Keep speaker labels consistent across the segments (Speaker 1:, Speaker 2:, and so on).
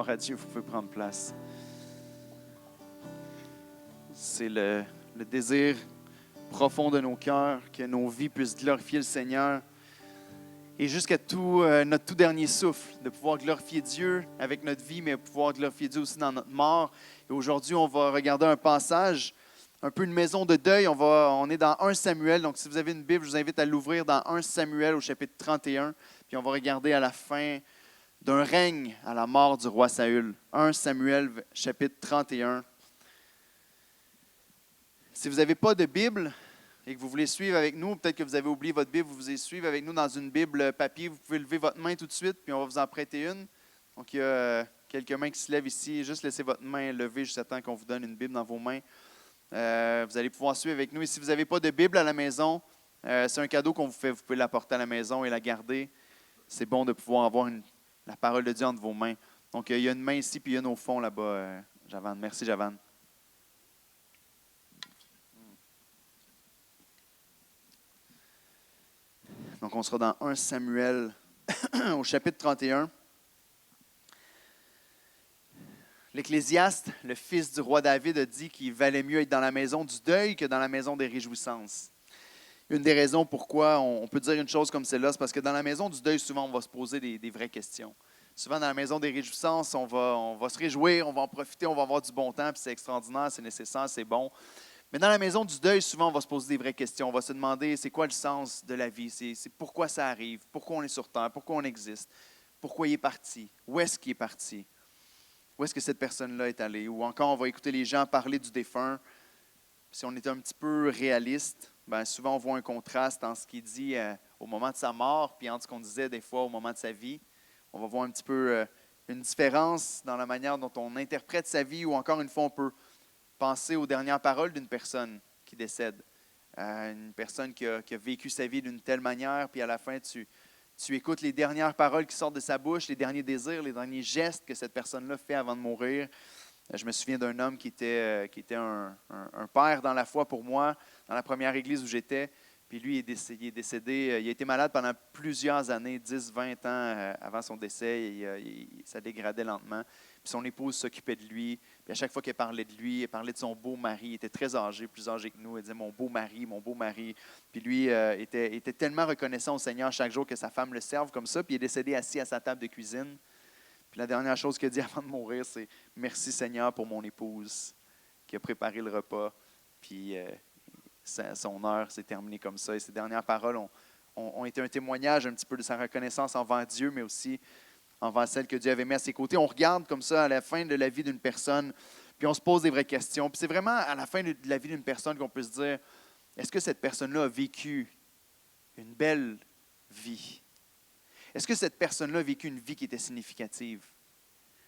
Speaker 1: Gloire à Dieu, vous pouvez prendre place. C'est le désir profond de nos cœurs, que nos vies puissent glorifier le Seigneur. Et jusqu'à notre tout dernier souffle, de pouvoir glorifier Dieu avec notre vie, mais pouvoir glorifier Dieu aussi dans notre mort. Et aujourd'hui, on va regarder un passage, un peu une maison de deuil. On est dans 1 Samuel. Donc, si vous avez une Bible, je vous invite à l'ouvrir dans 1 Samuel au chapitre 31. Puis on va regarder à la fin d'un règne à la mort du roi Saül. 1 Samuel, chapitre 31. Si vous n'avez pas de Bible et que vous voulez suivre avec nous, peut-être que vous avez oublié votre Bible, vous voulez suivre avec nous dans une Bible papier, vous pouvez lever votre main tout de suite, puis on va vous en prêter une. Donc, il y a quelques mains qui se lèvent ici. Juste laissez votre main levée jusqu'à temps qu'on vous donne une Bible dans vos mains. Vous allez pouvoir suivre avec nous. Et si vous n'avez pas de Bible à la maison, c'est un cadeau qu'on vous fait. Vous pouvez l'apporter à la maison et la garder. C'est bon de pouvoir avoir la parole de Dieu entre vos mains. Donc, il y a une main ici, puis il y a une au fond là-bas, Javane. Merci, Javane. Donc, on sera dans 1 Samuel au chapitre 31. L'Ecclésiaste, le fils du roi David, a dit qu'il valait mieux être dans la maison du deuil que dans la maison des réjouissances. Une des raisons pourquoi on peut dire une chose comme celle-là, c'est parce que dans la maison du deuil, souvent, on va se poser des vraies questions. Souvent, dans la maison des réjouissances, on va se réjouir, on va en profiter, on va avoir du bon temps, puis c'est extraordinaire, c'est nécessaire, c'est bon. Mais dans la maison du deuil, souvent, on va se poser des vraies questions. On va se demander, c'est quoi le sens de la vie? C'est pourquoi ça arrive? Pourquoi on est sur Terre? Pourquoi on existe? Pourquoi il est parti? Où est-ce qu'il est parti? Où est-ce que cette personne-là est allée? Ou encore, on va écouter les gens parler du défunt. Si on est un petit peu réaliste, bien, souvent, on voit un contraste entre ce qu'il dit au moment de sa mort puis entre ce qu'on disait des fois au moment de sa vie. On va voir un petit peu une différence dans la manière dont on interprète sa vie ou encore une fois, on peut penser aux dernières paroles d'une personne qui décède. Une personne qui a vécu sa vie d'une telle manière, puis à la fin, tu écoutes les dernières paroles qui sortent de sa bouche, les derniers désirs, les derniers gestes que cette personne-là fait avant de mourir. Je me souviens d'un homme qui était un père dans la foi pour moi, dans la première église où j'étais. Puis lui, il est décédé, il a été malade pendant plusieurs années, 10, 20 ans avant son décès. Ça dégradait lentement. Puis son épouse s'occupait de lui. Puis à chaque fois qu'elle parlait de lui, elle parlait de son beau mari. Il était très âgé, plus âgé que nous. Elle disait « mon beau mari, mon beau mari ». Puis lui était tellement reconnaissant au Seigneur chaque jour que sa femme le serve comme ça. Puis il est décédé assis à sa table de cuisine. Puis la dernière chose qu'il a dit avant de mourir, c'est « merci Seigneur pour mon épouse qui a préparé le repas ». Puis son heure s'est terminée comme ça. Et ces dernières paroles ont été un témoignage un petit peu de sa reconnaissance envers Dieu, mais aussi envers celle que Dieu avait mis à ses côtés. On regarde comme ça à la fin de la vie d'une personne, puis on se pose des vraies questions. Puis c'est vraiment à la fin de la vie d'une personne qu'on peut se dire, est-ce que cette personne-là a vécu une belle vie? Est-ce que cette personne-là a vécu une vie qui était significative?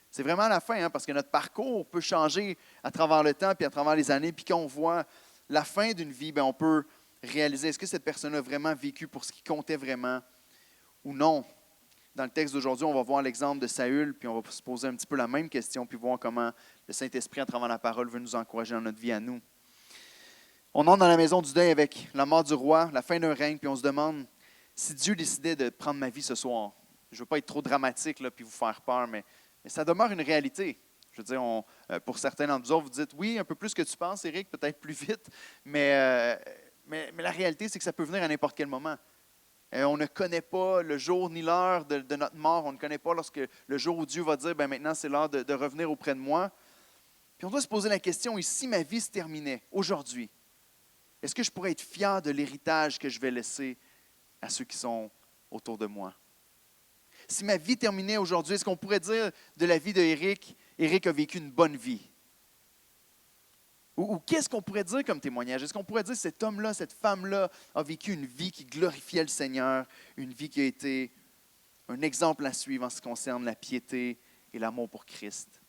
Speaker 1: C'est vraiment à la fin, parce que notre parcours peut changer à travers le temps puis à travers les années. Puis quand on voit la fin d'une vie, bien, on peut réaliser, est-ce que cette personne a vraiment vécu pour ce qui comptait vraiment ou non? Dans le texte d'aujourd'hui, on va voir l'exemple de Saül, puis on va se poser un petit peu la même question, puis voir comment le Saint-Esprit, à travers la parole, veut nous encourager dans notre vie à nous. On entre dans la maison du deuil avec la mort du roi, la fin d'un règne, puis on se demande si Dieu décidait de prendre ma vie ce soir. Je ne veux pas être trop dramatique là, puis vous faire peur, mais ça demeure une réalité. Je veux dire, pour certains d'entre vous, vous dites oui, un peu plus que tu penses, Éric, peut-être plus vite, mais la réalité, c'est que ça peut venir à n'importe quel moment. On ne connaît pas le jour ni l'heure de notre mort. On ne connaît pas le jour où Dieu va dire, ben maintenant c'est l'heure de revenir auprès de moi. Puis on doit se poser la question, et si ma vie se terminait aujourd'hui, est-ce que je pourrais être fier de l'héritage que je vais laisser à ceux qui sont autour de moi? Si ma vie terminait aujourd'hui, est-ce qu'on pourrait dire de la vie d'Éric, Éric a vécu une bonne vie? Ou qu'est-ce qu'on pourrait dire comme témoignage? Est-ce qu'on pourrait dire que cet homme-là, cette femme-là a vécu une vie qui glorifiait le Seigneur, une vie qui a été un exemple à suivre en ce qui concerne la piété et l'amour pour Christ?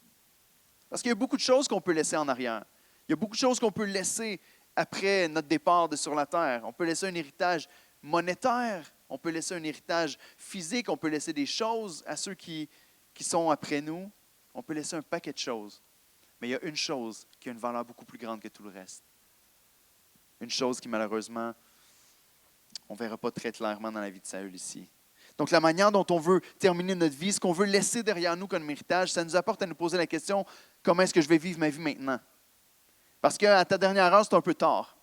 Speaker 1: Parce qu'il y a beaucoup de choses qu'on peut laisser en arrière. Il y a beaucoup de choses qu'on peut laisser après notre départ de sur la terre. On peut laisser un héritage monétaire, on peut laisser un héritage physique, on peut laisser des choses à ceux qui sont après nous. On peut laisser un paquet de choses. Mais il y a une chose qui a une valeur beaucoup plus grande que tout le reste. Une chose qui, malheureusement, on ne verra pas très clairement dans la vie de Saül ici. Donc, la manière dont on veut terminer notre vie, ce qu'on veut laisser derrière nous comme héritage, ça nous apporte à nous poser la question, comment est-ce que je vais vivre ma vie maintenant? Parce qu'à ta dernière heure, c'est un peu tard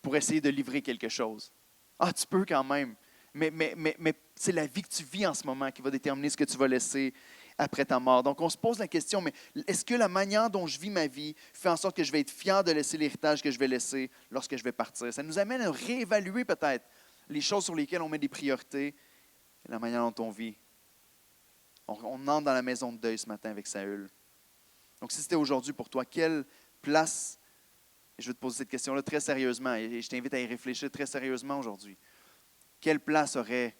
Speaker 1: pour essayer de livrer quelque chose. Ah, tu peux quand même, mais c'est la vie que tu vis en ce moment qui va déterminer ce que tu vas laisser après ta mort. Donc, on se pose la question, mais est-ce que la manière dont je vis ma vie fait en sorte que je vais être fier de laisser l'héritage que je vais laisser lorsque je vais partir? Ça nous amène à réévaluer peut-être les choses sur lesquelles on met des priorités et la manière dont on vit. On entre dans la maison de deuil ce matin avec Saül. Donc, si c'était aujourd'hui pour toi, quelle place, et je vais te poser cette question-là très sérieusement, et je t'invite à y réfléchir très sérieusement aujourd'hui, quelle place aurait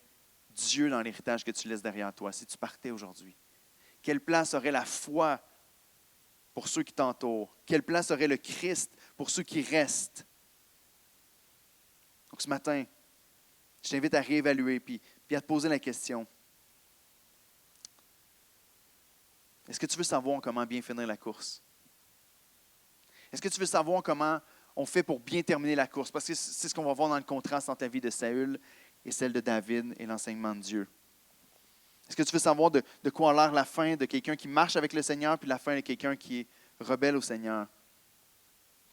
Speaker 1: Dieu dans l'héritage que tu laisses derrière toi si tu partais aujourd'hui? Quelle place aurait la foi pour ceux qui t'entourent? Quelle place aurait le Christ pour ceux qui restent? Donc ce matin, je t'invite à réévaluer puis à te poser la question. Est-ce que tu veux savoir comment bien finir la course? Est-ce que tu veux savoir comment on fait pour bien terminer la course? Parce que c'est ce qu'on va voir dans le contraste entre la vie de Saül et celle de David et l'enseignement de Dieu. Est-ce que tu veux savoir de quoi a l'air la fin de quelqu'un qui marche avec le Seigneur puis la fin de quelqu'un qui est rebelle au Seigneur?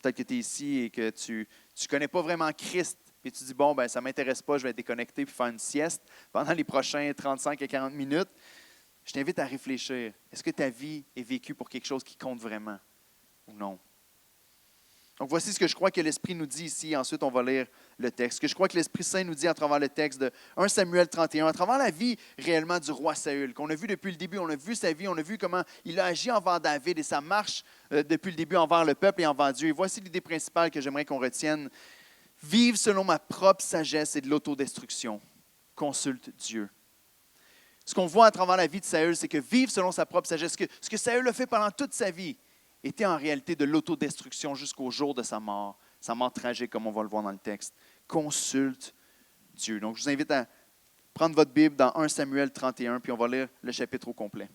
Speaker 1: Peut-être que tu es ici et que tu ne connais pas vraiment Christ et tu dis, bon, ben, ça ne m'intéresse pas, je vais être déconnecté puis faire une sieste pendant les prochains 35 à 40 minutes. Je t'invite à réfléchir. Est-ce que ta vie est vécue pour quelque chose qui compte vraiment ou non? Donc, voici ce que je crois que l'Esprit nous dit ici. Ensuite, on va lire le texte. Ce que je crois que l'Esprit Saint nous dit à travers le texte de 1 Samuel 31, à travers la vie réellement du roi Saül, qu'on a vu depuis le début. On a vu sa vie, on a vu comment il a agi envers David et sa marche depuis le début envers le peuple et envers Dieu. Et voici l'idée principale que j'aimerais qu'on retienne. Vivre selon ma propre sagesse et de l'autodestruction. Consulte Dieu. Ce qu'on voit à travers la vie de Saül, c'est que vivre selon sa propre sagesse, ce que Saül a fait pendant toute sa vie, était en réalité de l'autodestruction jusqu'au jour de sa mort tragique, comme on va le voir dans le texte. Consulte Dieu. Donc, je vous invite à prendre votre Bible dans 1 Samuel 31, puis on va lire le chapitre au complet.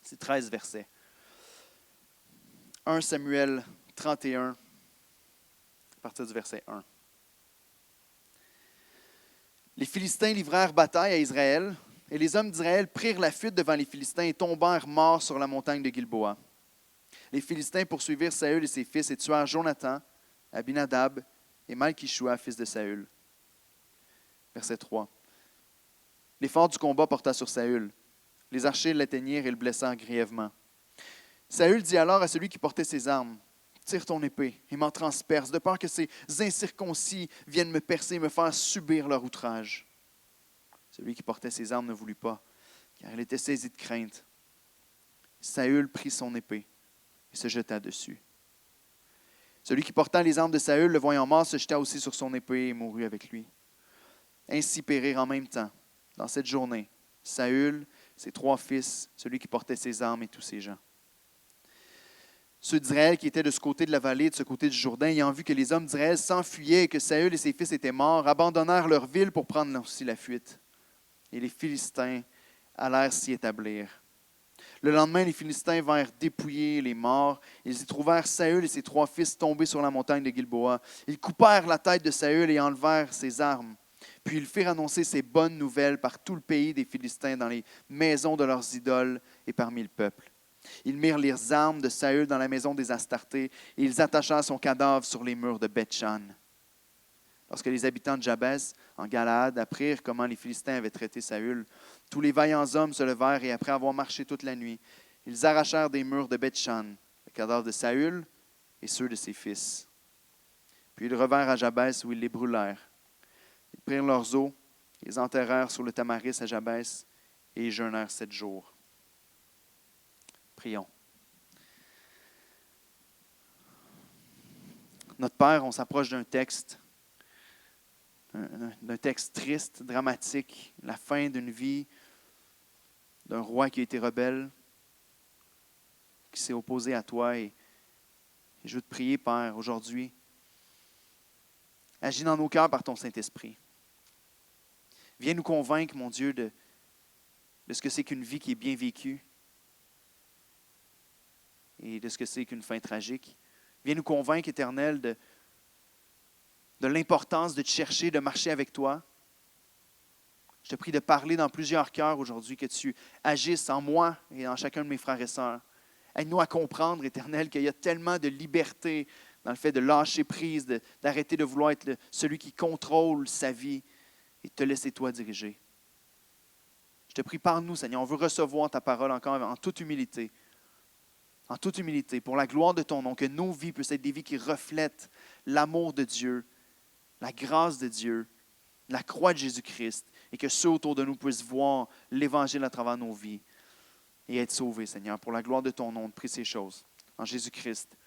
Speaker 1: C'est 13 versets. 1 Samuel 31, à partir du verset 1. Les Philistins livrèrent bataille à Israël, et les hommes d'Israël prirent la fuite devant les Philistins et tombèrent morts sur la montagne de Gilboa. Les Philistins poursuivirent Saül et ses fils et tuèrent Jonathan, Abinadab et Malkishua, fils de Saül. Verset 3. L'effort du combat porta sur Saül. Les archers l'atteignirent et le blessèrent grièvement. Saül dit alors à celui qui portait ses armes, « Tire ton épée et m'en transperce, de peur que ces incirconcis viennent me percer et me faire subir leur outrage. » Celui qui portait ses armes ne voulut pas, car il était saisi de crainte. Saül prit son épée et se jeta dessus. Celui qui portait les armes de Saül, le voyant mort, se jeta aussi sur son épée et mourut avec lui. Ainsi périrent en même temps, dans cette journée, Saül, ses 3 fils, celui qui portait ses armes et tous ses gens. Ceux d'Israël qui étaient de ce côté de la vallée, de ce côté du Jourdain, ayant vu que les hommes d'Israël s'enfuyaient et que Saül et ses fils étaient morts, abandonnèrent leur ville pour prendre aussi la fuite. Et les Philistins allèrent s'y établir. Le lendemain, les Philistins vinrent dépouiller les morts. Ils y trouvèrent Saül et ses 3 fils tombés sur la montagne de Gilboa. Ils coupèrent la tête de Saül et enlevèrent ses armes. Puis ils firent annoncer ces bonnes nouvelles par tout le pays des Philistins, dans les maisons de leurs idoles et parmi le peuple. Ils mirent les armes de Saül dans la maison des Astartés et ils attachèrent son cadavre sur les murs de Beth-Shan. Lorsque les habitants de Jabès, en Galaad, apprirent comment les Philistins avaient traité Saül, tous les vaillants hommes se levèrent et après avoir marché toute la nuit, ils arrachèrent des murs de Beth-Shan le cadavre de Saül et ceux de ses fils. Puis ils revinrent à Jabès où ils les brûlèrent. Ils prirent leurs os, les enterrèrent sur le tamaris à Jabès et ils jeûnèrent 7 jours. Prions. Notre Père, on s'approche d'un texte triste, dramatique, la fin d'une vie d'un roi qui a été rebelle, qui s'est opposé à toi. Et je veux te prier, Père, aujourd'hui, agis dans nos cœurs par ton Saint-Esprit. Viens nous convaincre, mon Dieu, de ce que c'est qu'une vie qui est bien vécue et de ce que c'est qu'une fin tragique. Viens nous convaincre, Éternel, de l'importance de te chercher, de marcher avec toi. Je te prie de parler dans plusieurs cœurs aujourd'hui, que tu agisses en moi et en chacun de mes frères et sœurs. Aide-nous à comprendre, Éternel, qu'il y a tellement de liberté dans le fait de lâcher prise, d'arrêter de vouloir être celui qui contrôle sa vie et de te laisser toi diriger. Je te prie, parle-nous, Seigneur. On veut recevoir ta parole encore en toute humilité. En toute humilité, pour la gloire de ton nom, que nos vies puissent être des vies qui reflètent l'amour de Dieu, la grâce de Dieu, la croix de Jésus-Christ, et que ceux autour de nous puissent voir l'Évangile à travers nos vies et être sauvés, Seigneur. Pour la gloire de ton nom, on te prie ces choses. En Jésus-Christ.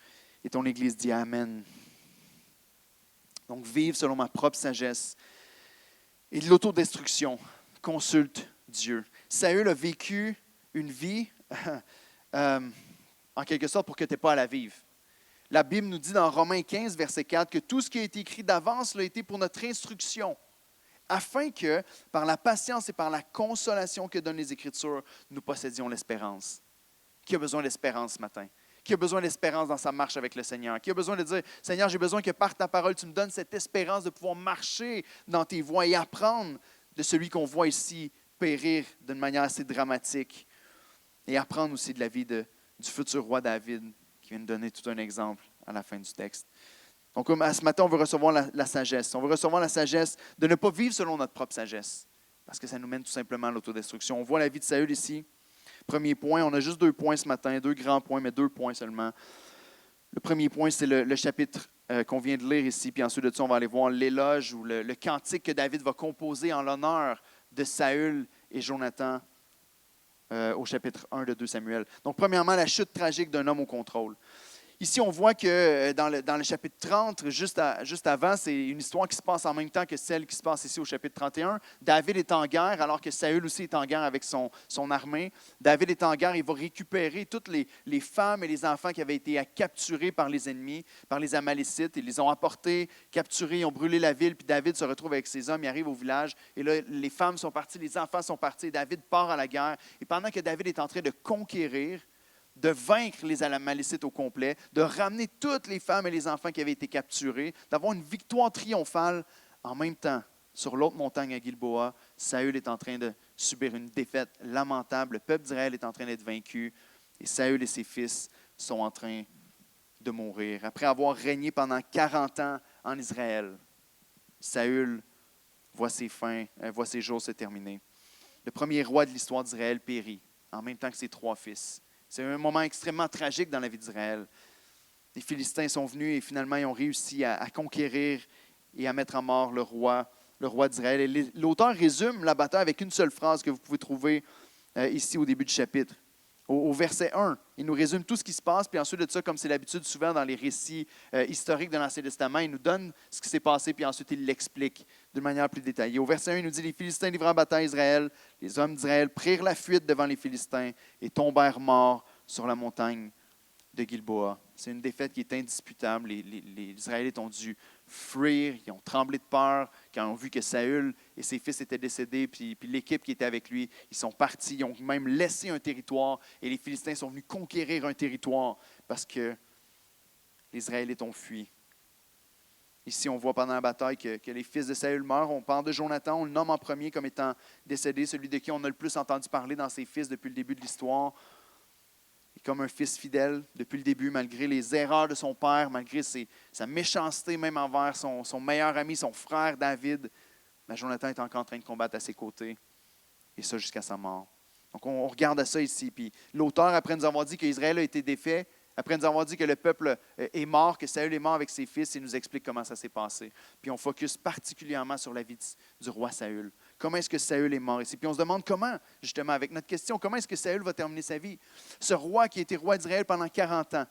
Speaker 1: Et ton Église dit Amen. Donc, vivre selon ma propre sagesse et de l'autodestruction. Consulte Dieu. Saül a vécu une vie, en quelque sorte, pour que tu n'aies pas à la vivre. La Bible nous dit dans Romains 15, verset 4, que tout ce qui a été écrit d'avance l'a été pour notre instruction, afin que, par la patience et par la consolation que donnent les Écritures, nous possédions l'espérance. Qui a besoin d'espérance ce matin? Qui a besoin d'espérance dans sa marche avec le Seigneur? Qui a besoin de dire, Seigneur, j'ai besoin que par ta parole, tu me donnes cette espérance de pouvoir marcher dans tes voies et apprendre de celui qu'on voit ici périr d'une manière assez dramatique et apprendre aussi de la vie du futur roi David qui vient de donner tout un exemple à la fin du texte. Donc, ce matin, on veut recevoir la sagesse. On veut recevoir la sagesse de ne pas vivre selon notre propre sagesse parce que ça nous mène tout simplement à l'autodestruction. On voit la vie de Saül ici. Premier point, on a juste 2 points ce matin, 2 grands points, mais 2 points seulement. Le premier point, c'est le chapitre qu'on vient de lire ici, puis ensuite de ça, on va aller voir l'éloge ou le cantique que David va composer en l'honneur de Saül et Jonathan au chapitre 1 de 2 Samuel. Donc, premièrement, la chute tragique d'un homme au contrôle. Ici, on voit que dans le chapitre 30, juste avant, c'est une histoire qui se passe en même temps que celle qui se passe ici au chapitre 31. David est en guerre, alors que Saül aussi est en guerre avec son armée. David est en guerre, il va récupérer toutes les femmes et les enfants qui avaient été capturés par les ennemis, par les Amalécites. Ils les ont apportés, capturés, ils ont brûlé la ville, puis David se retrouve avec ses hommes, il arrive au village, et là, les femmes sont parties, les enfants sont partis, David part à la guerre. Et pendant que David est en train de conquérir, de vaincre les Amalécites au complet, de ramener toutes les femmes et les enfants qui avaient été capturés, d'avoir une victoire triomphale. En même temps, sur l'autre montagne à Gilboa, Saül est en train de subir une défaite lamentable. Le peuple d'Israël est en train d'être vaincu et Saül et ses fils sont en train de mourir. Après avoir régné pendant 40 ans en Israël, Saül voit ses jours se terminer. Le premier roi de l'histoire d'Israël périt, en même temps que ses 3 fils. C'est un moment extrêmement tragique dans la vie d'Israël. Les Philistins sont venus et finalement, ils ont réussi à conquérir et à mettre à mort le roi d'Israël. Et l'auteur résume la bataille avec une seule phrase que vous pouvez trouver ici au début du chapitre. Au verset 1, il nous résume tout ce qui se passe, puis ensuite de ça, comme c'est l'habitude souvent dans les récits historiques de l'Ancien Testament, il nous donne ce qui s'est passé, puis ensuite il l'explique d'une manière plus détaillée. Au verset 1, il nous dit « Les Philistins livrant bataille à Israël, les hommes d'Israël prirent la fuite devant les Philistins et tombèrent morts sur la montagne de Gilboa. » C'est une défaite qui est indisputable. Les Israélites ont dû fuir, ils ont tremblé de peur quand ils ont vu que Saül et ses fils étaient décédés, puis l'équipe qui était avec lui, ils sont partis, ils ont même laissé un territoire et les Philistins sont venus conquérir un territoire parce que les Israélites ont fui. Ici, on voit pendant la bataille que les fils de Saül meurent. On parle de Jonathan, on le nomme en premier comme étant décédé, celui de qui on a le plus entendu parler dans ses fils depuis le début de l'histoire. Comme un fils fidèle depuis le début, malgré les erreurs de son père, malgré sa méchanceté même envers son meilleur ami, son frère David, mais Jonathan est encore en train de combattre à ses côtés, et ça jusqu'à sa mort. Donc on regarde à ça ici, puis l'auteur, après nous avoir dit qu'Israël a été défait, après nous avoir dit que le peuple est mort, que Saül est mort avec ses fils, il nous explique comment ça s'est passé. Puis on focus particulièrement sur la vie du roi Saül. Comment est-ce que Saül est mort ici? Puis on se demande comment, justement, avec notre question, comment est-ce que Saül va terminer sa vie? Ce roi qui a été roi d'Israël pendant 40 ans,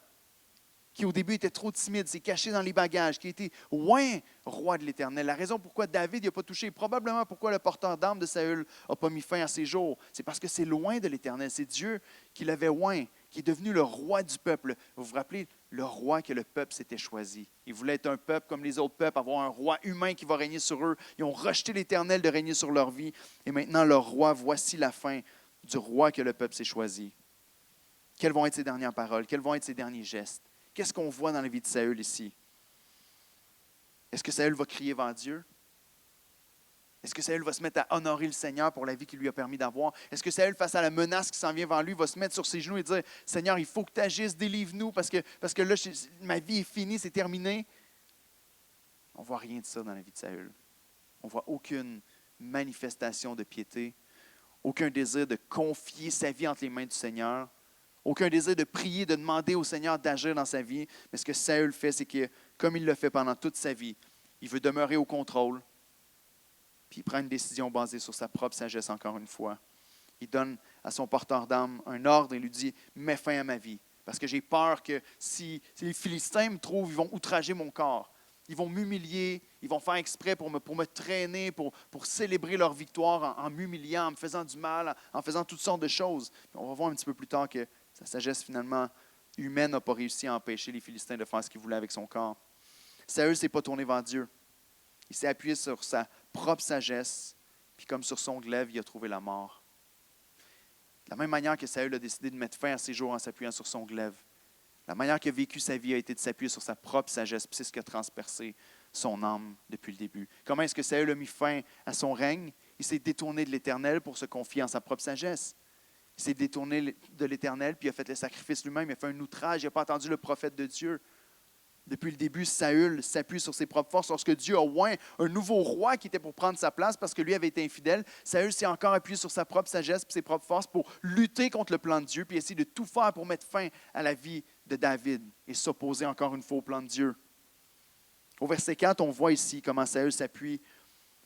Speaker 1: qui au début était trop timide, s'est caché dans les bagages, qui a été loin roi de l'Éternel. La raison pourquoi David n'a pas touché, probablement pourquoi le porteur d'armes de Saül n'a pas mis fin à ses jours, c'est parce que c'est loin de l'Éternel. C'est Dieu qui l'avait loin, qui est devenu le roi du peuple. Vous vous rappelez, le roi que le peuple s'était choisi. Il voulait être un peuple comme les autres peuples, avoir un roi humain qui va régner sur eux. Ils ont rejeté l'Éternel de régner sur leur vie. Et maintenant, leur roi, voici la fin du roi que le peuple s'est choisi. Quelles vont être ses dernières paroles? Quels vont être ses derniers gestes? Qu'est-ce qu'on voit dans la vie de Saül ici? Est-ce que Saül va crier vers Dieu? Est-ce que Saül va se mettre à honorer le Seigneur pour la vie qu'il lui a permis d'avoir? Est-ce que Saül, face à la menace qui s'en vient vers lui, va se mettre sur ses genoux et dire, Seigneur, il faut que tu agisses, délivre-nous parce que là, ma vie est finie, c'est terminé? On ne voit rien de ça dans la vie de Saül. On ne voit aucune manifestation de piété, aucun désir de confier sa vie entre les mains du Seigneur, aucun désir de prier, de demander au Seigneur d'agir dans sa vie. Mais ce que Saül fait, c'est que, comme il l'a fait pendant toute sa vie, il veut demeurer au contrôle, puis il prend une décision basée sur sa propre sagesse encore une fois. Il donne à son porteur d'âme un ordre et lui dit « Mets fin à ma vie, parce que j'ai peur que si les Philistins me trouvent, ils vont outrager mon corps. Ils vont m'humilier, ils vont faire exprès pour me traîner, pour célébrer leur victoire en m'humiliant, en me faisant du mal, en faisant toutes sortes de choses. » Puis on va voir un petit peu plus tard que sa sagesse finalement humaine n'a pas réussi à empêcher les Philistins de faire ce qu'ils voulaient avec son corps. Saül ne s'est pas tourné vers Dieu. Il s'est appuyé sur sa propre sagesse, puis comme sur son glaive, il a trouvé la mort. De la même manière que Saül a décidé de mettre fin à ses jours en s'appuyant sur son glaive, la manière qu'il a vécu sa vie a été de s'appuyer sur sa propre sagesse, puis c'est ce qui a transpercé son âme depuis le début. Comment est-ce que Saül a mis fin à son règne? Il s'est détourné de l'Éternel pour se confier en sa propre sagesse. Il s'est détourné de l'Éternel, puis il a fait le sacrifice lui-même, il a fait un outrage, il n'a pas entendu le prophète de Dieu. Depuis le début, Saül s'appuie sur ses propres forces. Lorsque Dieu a oint un nouveau roi qui était pour prendre sa place parce que lui avait été infidèle, Saül s'est encore appuyé sur sa propre sagesse et ses propres forces pour lutter contre le plan de Dieu puis essayer de tout faire pour mettre fin à la vie de David et s'opposer encore une fois au plan de Dieu. Au verset 4, on voit ici comment Saül s'appuie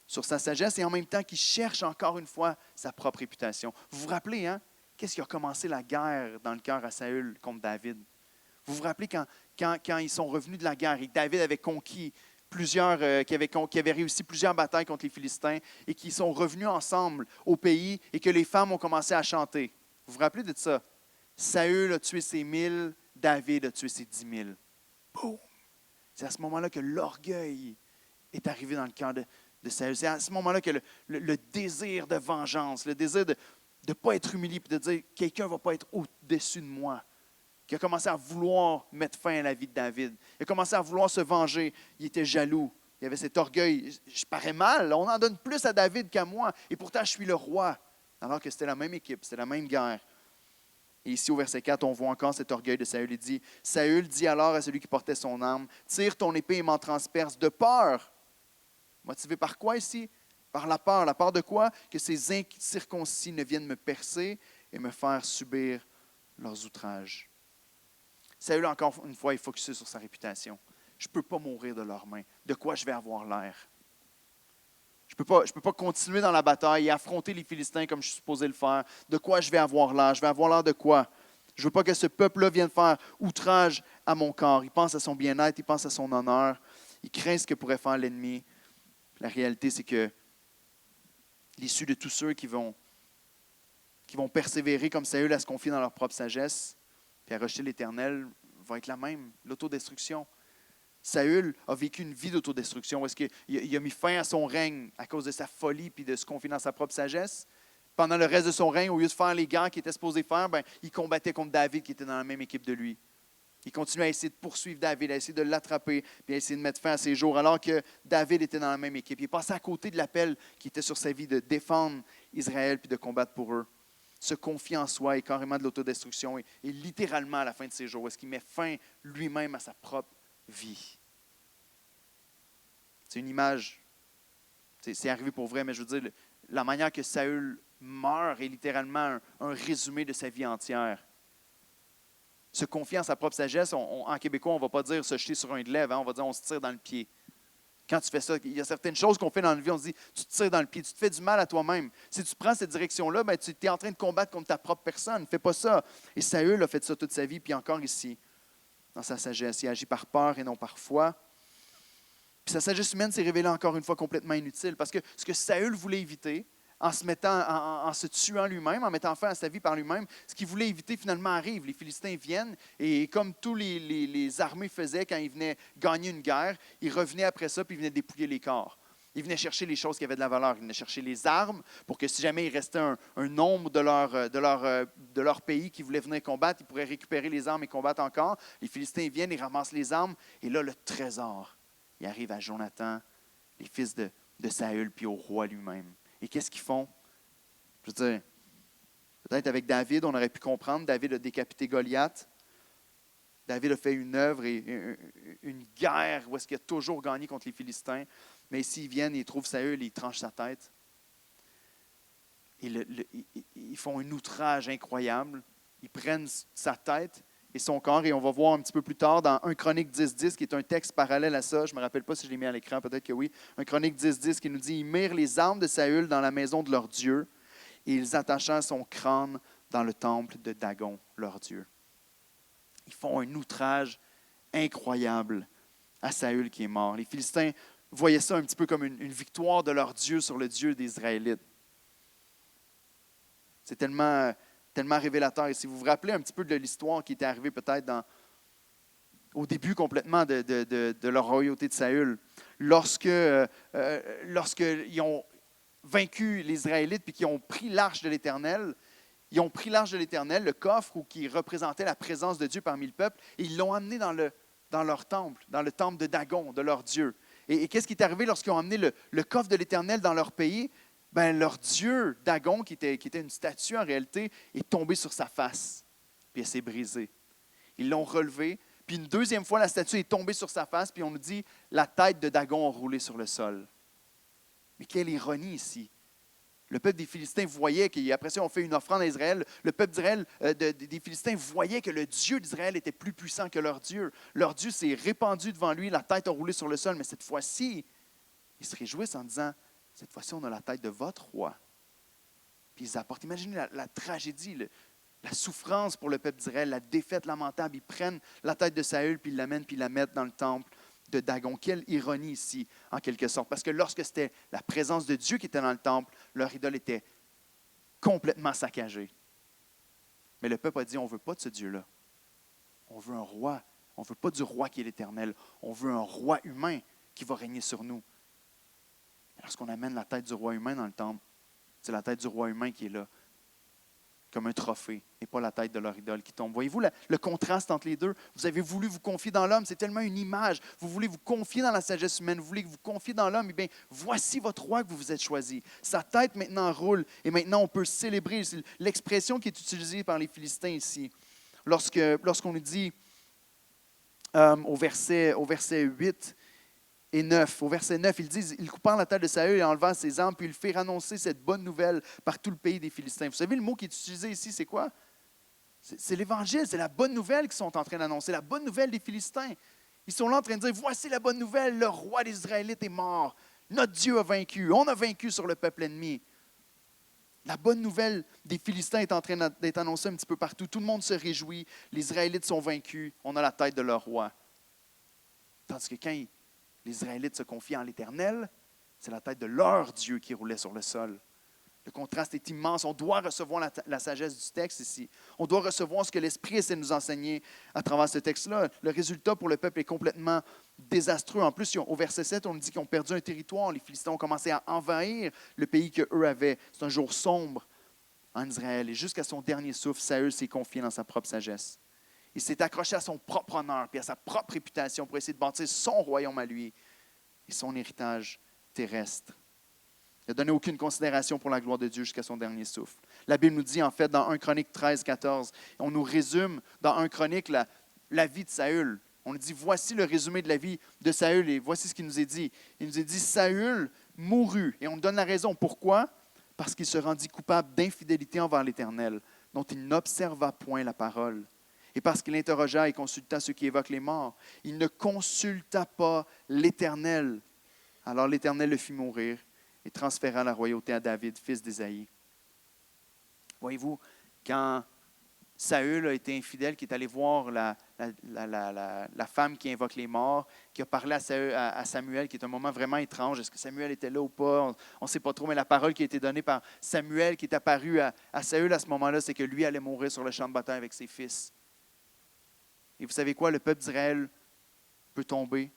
Speaker 1: sur sa sagesse et en même temps qu'il cherche encore une fois sa propre réputation. Vous vous rappelez, hein? Qu'est-ce qui a commencé la guerre dans le cœur à Saül contre David? Vous vous rappelez quand ils sont revenus de la guerre et David avait conquis qui avaient réussi plusieurs batailles contre les Philistins et qui sont revenus ensemble au pays et que les femmes ont commencé à chanter. Vous vous rappelez de ça? Saül a tué ses 1000, David a tué ses 10 000. Boum! C'est à ce moment-là que l'orgueil est arrivé dans le cœur de Saül. C'est à ce moment-là que le désir de vengeance, le désir de ne pas être humilié et de dire « quelqu'un ne va pas être au-dessus de moi », qui a commencé à vouloir mettre fin à la vie de David. Il a commencé à vouloir se venger. Il était jaloux. Il avait cet orgueil. Je parais mal. On en donne plus à David qu'à moi. Et pourtant, je suis le roi. Alors que c'était la même équipe, c'était la même guerre. Et ici, au verset 4, on voit encore cet orgueil de Saül. Il dit, Saül dit alors à celui qui portait son arme, tire ton épée et m'en transperce de peur. Motivé par quoi ici? Par la peur. La peur de quoi? Que ces incirconcis ne viennent me percer et me faire subir leurs outrages. Saül, encore une fois, est focusé sur sa réputation. Je ne peux pas mourir de leurs mains. De quoi je vais avoir l'air? Je ne peux pas continuer dans la bataille et affronter les Philistins comme je suis supposé le faire. De quoi je vais avoir l'air? Je vais avoir l'air de quoi? Je ne veux pas que ce peuple-là vienne faire outrage à mon corps. Il pense à son bien-être, il pense à son honneur. Il craint ce que pourrait faire l'ennemi. La réalité, c'est que l'issue de tous ceux qui vont persévérer comme Saül à se confier dans leur propre sagesse, puis à rejeter l'Éternel, va être la même, l'autodestruction. Saül a vécu une vie d'autodestruction. Est-ce qu'il a mis fin à son règne à cause de sa folie puis de se confier dans sa propre sagesse? Pendant le reste de son règne, au lieu de faire les guerres qu'il était supposé faire, il combattait contre David qui était dans la même équipe de lui. Il continuait à essayer de poursuivre David, à essayer de l'attraper, puis à essayer de mettre fin à ses jours, alors que David était dans la même équipe. Il est passé à côté de l'appel qui était sur sa vie de défendre Israël puis de combattre pour eux. Se confier en soi est carrément de l'autodestruction et littéralement à la fin de ses jours, est-ce qu'il met fin lui-même à sa propre vie? C'est une image, c'est arrivé pour vrai, mais je veux dire, la manière que Saül meurt est littéralement un résumé de sa vie entière. Se confier en sa propre sagesse, en québécois, on ne va pas dire se jeter sur un glaive, hein, on va dire on se tire dans le pied. Quand tu fais ça, il y a certaines choses qu'on fait dans la vie, on se dit, tu te tires dans le pied, tu te fais du mal à toi-même. Si tu prends cette direction-là, tu es en train de combattre contre ta propre personne. Ne fais pas ça. Et Saül a fait ça toute sa vie, puis encore ici, dans sa sagesse. Il agit par peur et non par foi. Puis sa sagesse humaine s'est révélée encore une fois complètement inutile, parce que ce que Saül voulait éviter, en se tuant lui-même, en mettant fin à sa vie par lui-même, ce qu'il voulait éviter finalement arrive. Les Philistins viennent et comme tous les armées faisaient quand ils venaient gagner une guerre, ils revenaient après ça puis ils venaient dépouiller les corps. Ils venaient chercher les choses qui avaient de la valeur. Ils venaient chercher les armes pour que si jamais il restait un nombre de leur pays qui voulait venir combattre, ils pourraient récupérer les armes et combattre encore. Les Philistins viennent, ils ramassent les armes et là, le trésor, il arrive à Jonathan, les fils de de Saül puis au roi lui-même. Et qu'est-ce qu'ils font? Je veux dire, peut-être avec David, on aurait pu comprendre, David a décapité Goliath. David a fait une œuvre et une guerre où est-ce qu'il a toujours gagné contre les Philistins. Mais ici, ils viennent et ils trouvent Saül et ils tranchent sa tête. Et ils font un outrage incroyable. Ils prennent sa tête et son corps, et on va voir un petit peu plus tard dans 1 Chronique 10.10, qui est un texte parallèle à ça. Je ne me rappelle pas si je l'ai mis à l'écran, peut-être que oui. 1 Chronique 10.10 qui nous dit « Ils mirent les armes de Saül dans la maison de leur Dieu, et ils attachèrent son crâne dans le temple de Dagon, leur Dieu. » Ils font un outrage incroyable à Saül qui est mort. Les Philistins voyaient ça un petit peu comme une victoire de leur Dieu sur le Dieu des Israélites. C'est tellement révélateur. Et si vous vous rappelez un petit peu de l'histoire qui était arrivée peut-être au début complètement de leur royauté de Saül, lorsqu'ils ont vaincu les Israélites puis qu'ils ont pris l'arche de l'Éternel, le coffre qui représentait la présence de Dieu parmi le peuple, et ils l'ont amené dans leur temple, dans le temple de Dagon, de leur Dieu. Et qu'est-ce qui est arrivé lorsqu'ils ont amené le coffre de l'Éternel dans leur pays? Ben, leur Dieu, Dagon, qui était une statue en réalité, est tombé sur sa face, puis elle s'est brisée. Ils l'ont relevé, puis une deuxième fois, la statue est tombée sur sa face, puis on nous dit, la tête de Dagon a roulé sur le sol. Mais quelle ironie ici! Le peuple des Philistins voyait qu'après ça, on fait une offrande à Israël. Le peuple d'Israël, des Philistins voyait que le Dieu d'Israël était plus puissant que leur Dieu. Leur Dieu s'est répandu devant lui, la tête a roulé sur le sol, mais cette fois-ci, ils se réjouissent en disant, cette fois-ci, on a la tête de votre roi. Puis ils apportent, imaginez la tragédie, la souffrance pour le peuple d'Israël, la défaite lamentable. Ils prennent la tête de Saül, puis ils l'amènent, puis ils la mettent dans le temple de Dagon. Quelle ironie ici, en quelque sorte. Parce que lorsque c'était la présence de Dieu qui était dans le temple, leur idole était complètement saccagée. Mais le peuple a dit, on ne veut pas de ce Dieu-là. On veut un roi. On ne veut pas du roi qui est l'Éternel. On veut un roi humain qui va régner sur nous. Et lorsqu'on amène la tête du roi humain dans le temple, c'est la tête du roi humain qui est là, comme un trophée, et pas la tête de leur idole qui tombe. Voyez-vous le contraste entre les deux? Vous avez voulu vous confier dans l'homme, c'est tellement une image. Vous voulez vous confier dans la sagesse humaine, vous voulez vous confier dans l'homme, et bien, voici votre roi que vous vous êtes choisi. Sa tête maintenant roule, et maintenant on peut célébrer. C'est l'expression qui est utilisée par les Philistins ici. Lorsqu'on nous dit au verset 8 et 9, au verset 9, ils disent, ils coupèrent la tête de Saül et enlevant ses armes, puis ils firent annoncer cette bonne nouvelle par tout le pays des Philistins. Vous savez, le mot qui est utilisé ici, c'est quoi? C'est l'Évangile, c'est la bonne nouvelle qu'ils sont en train d'annoncer, la bonne nouvelle des Philistins. Ils sont là en train de dire, voici la bonne nouvelle, le roi des Israélites est mort, notre Dieu a vaincu, on a vaincu sur le peuple ennemi. La bonne nouvelle des Philistins est en train d'être annoncée un petit peu partout. Tout le monde se réjouit, les Israélites sont vaincus, on a la tête de leur roi. Tandis que quand les Israélites se confient en l'Éternel, c'est la tête de leur Dieu qui roulait sur le sol. Le contraste est immense. On doit recevoir la sagesse du texte ici. On doit recevoir ce que l'Esprit essaie de nous enseigner à travers ce texte-là. Le résultat pour le peuple est complètement désastreux. En plus, au verset 7, on nous dit qu'ils ont perdu un territoire. Les Philistins ont commencé à envahir le pays qu'eux avaient. C'est un jour sombre en Israël. Et jusqu'à son dernier souffle, Saül s'est confié dans sa propre sagesse. Il s'est accroché à son propre honneur et à sa propre réputation pour essayer de bâtir son royaume à lui et son héritage terrestre. Il n'a donné aucune considération pour la gloire de Dieu jusqu'à son dernier souffle. La Bible nous dit, en fait, dans 1 Chronique 13, 14, on nous résume dans 1 Chronique la vie de Saül. On nous dit, voici le résumé de la vie de Saül et voici ce qu'il nous est dit. Il nous est dit, Saül mourut. Et on nous donne la raison. Pourquoi? Parce qu'il se rendit coupable d'infidélité envers l'Éternel, dont il n'observa point la parole. Et parce qu'il interrogea et consulta ceux qui évoquent les morts, il ne consulta pas l'Éternel. Alors l'Éternel le fit mourir et transféra la royauté à David, fils d'Ésaïe. Voyez-vous, quand Saül a été infidèle, qui est allé voir la femme qui invoque les morts, qui a parlé à Samuel, qui est un moment vraiment étrange. Est-ce que Samuel était là ou pas? On ne sait pas trop, mais la parole qui a été donnée par Samuel, qui est apparue à Saül à ce moment-là, c'est que lui allait mourir sur le champ de bataille avec ses fils. Et vous savez quoi? Le peuple d'Israël peut tomber.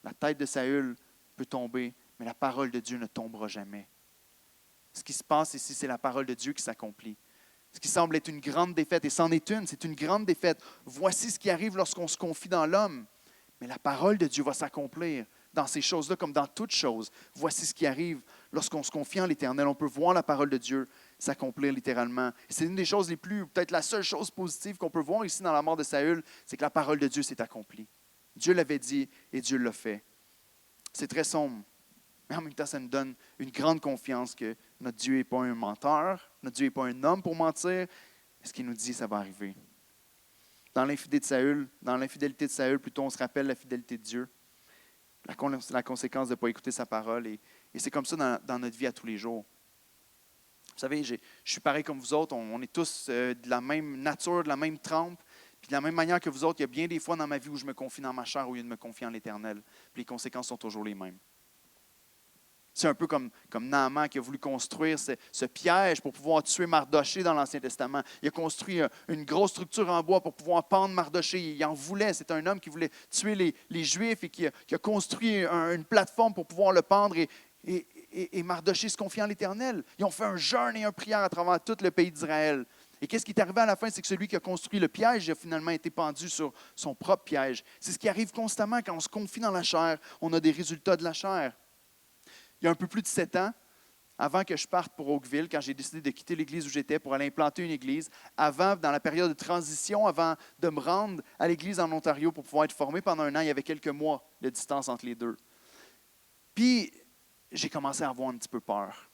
Speaker 1: La tête de Saül peut tomber, mais la parole de Dieu ne tombera jamais. Ce qui se passe ici, c'est la parole de Dieu qui s'accomplit. Ce qui semble être une grande défaite, et c'en est une, c'est une grande défaite. Voici ce qui arrive lorsqu'on se confie dans l'homme. Mais la parole de Dieu va s'accomplir. dans ces choses-là comme dans toutes choses. Voici ce qui arrive lorsqu'on se confie en l'Éternel. On peut voir la parole de Dieu s'accomplir littéralement. Et c'est une des choses les plus, peut-être la seule chose positive qu'on peut voir ici dans la mort de Saül, c'est que la parole de Dieu s'est accomplie. Dieu l'avait dit et Dieu l'a fait. C'est très sombre, mais en même temps, ça nous donne une grande confiance que notre Dieu n'est pas un menteur, notre Dieu n'est pas un homme pour mentir. Ce qu'il nous dit, ça va arriver. Dans l'infidélité de Saül, plutôt, on se rappelle la fidélité de Dieu, la conséquence de ne pas écouter sa parole. Et c'est comme ça dans notre vie à tous les jours. Vous savez, je suis pareil comme vous autres. On est tous de la même nature, de la même trempe. Puis de la même manière que vous autres, il y a bien des fois dans ma vie où je me confie dans ma chair au lieu de me confier en l'Éternel. Puis les conséquences sont toujours les mêmes. C'est un peu comme Naaman qui a voulu construire ce piège pour pouvoir tuer Mardoché dans l'Ancien Testament. Il a construit une grosse structure en bois pour pouvoir pendre Mardoché. Il en voulait. C'est un homme qui voulait tuer les Juifs et qui a construit une plateforme pour pouvoir le pendre. Et Mardoché se confie en l'Éternel. Ils ont fait un jeûne et une prière à travers tout le pays d'Israël. Et qu'est-ce qui est arrivé à la fin? C'est que celui qui a construit le piège a finalement été pendu sur son propre piège. C'est ce qui arrive constamment quand on se confie dans la chair. On a des résultats de la chair. Il y a un peu plus de 7 ans, avant que je parte pour Oakville, quand j'ai décidé de quitter l'église où j'étais pour aller implanter une église, dans la période de transition, avant de me rendre à l'église en Ontario pour pouvoir être formé pendant un an, il y avait quelques mois de distance entre les deux. Puis, j'ai commencé à avoir un petit peu peur.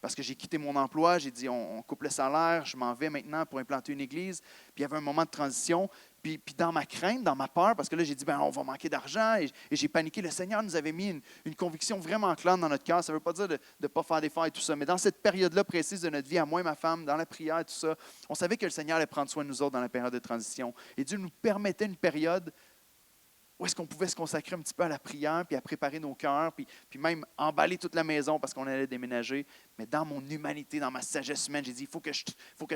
Speaker 1: Parce que j'ai quitté mon emploi, j'ai dit on coupe le salaire, je m'en vais maintenant pour implanter une église. Puis il y avait un moment de transition. Puis dans ma crainte, dans ma peur, parce que là j'ai dit on va manquer d'argent et j'ai paniqué. Le Seigneur nous avait mis une conviction vraiment claire dans notre cœur. Ça ne veut pas dire de ne pas faire d'efforts et tout ça, mais dans cette période-là précise de notre vie, à moi et ma femme, dans la prière et tout ça, on savait que le Seigneur allait prendre soin de nous autres dans la période de transition. Et Dieu nous permettait une période où est-ce qu'on pouvait se consacrer un petit peu à la prière, puis à préparer nos cœurs, puis même emballer toute la maison parce qu'on allait déménager. Mais dans mon humanité, dans ma sagesse humaine, j'ai dit, il faut que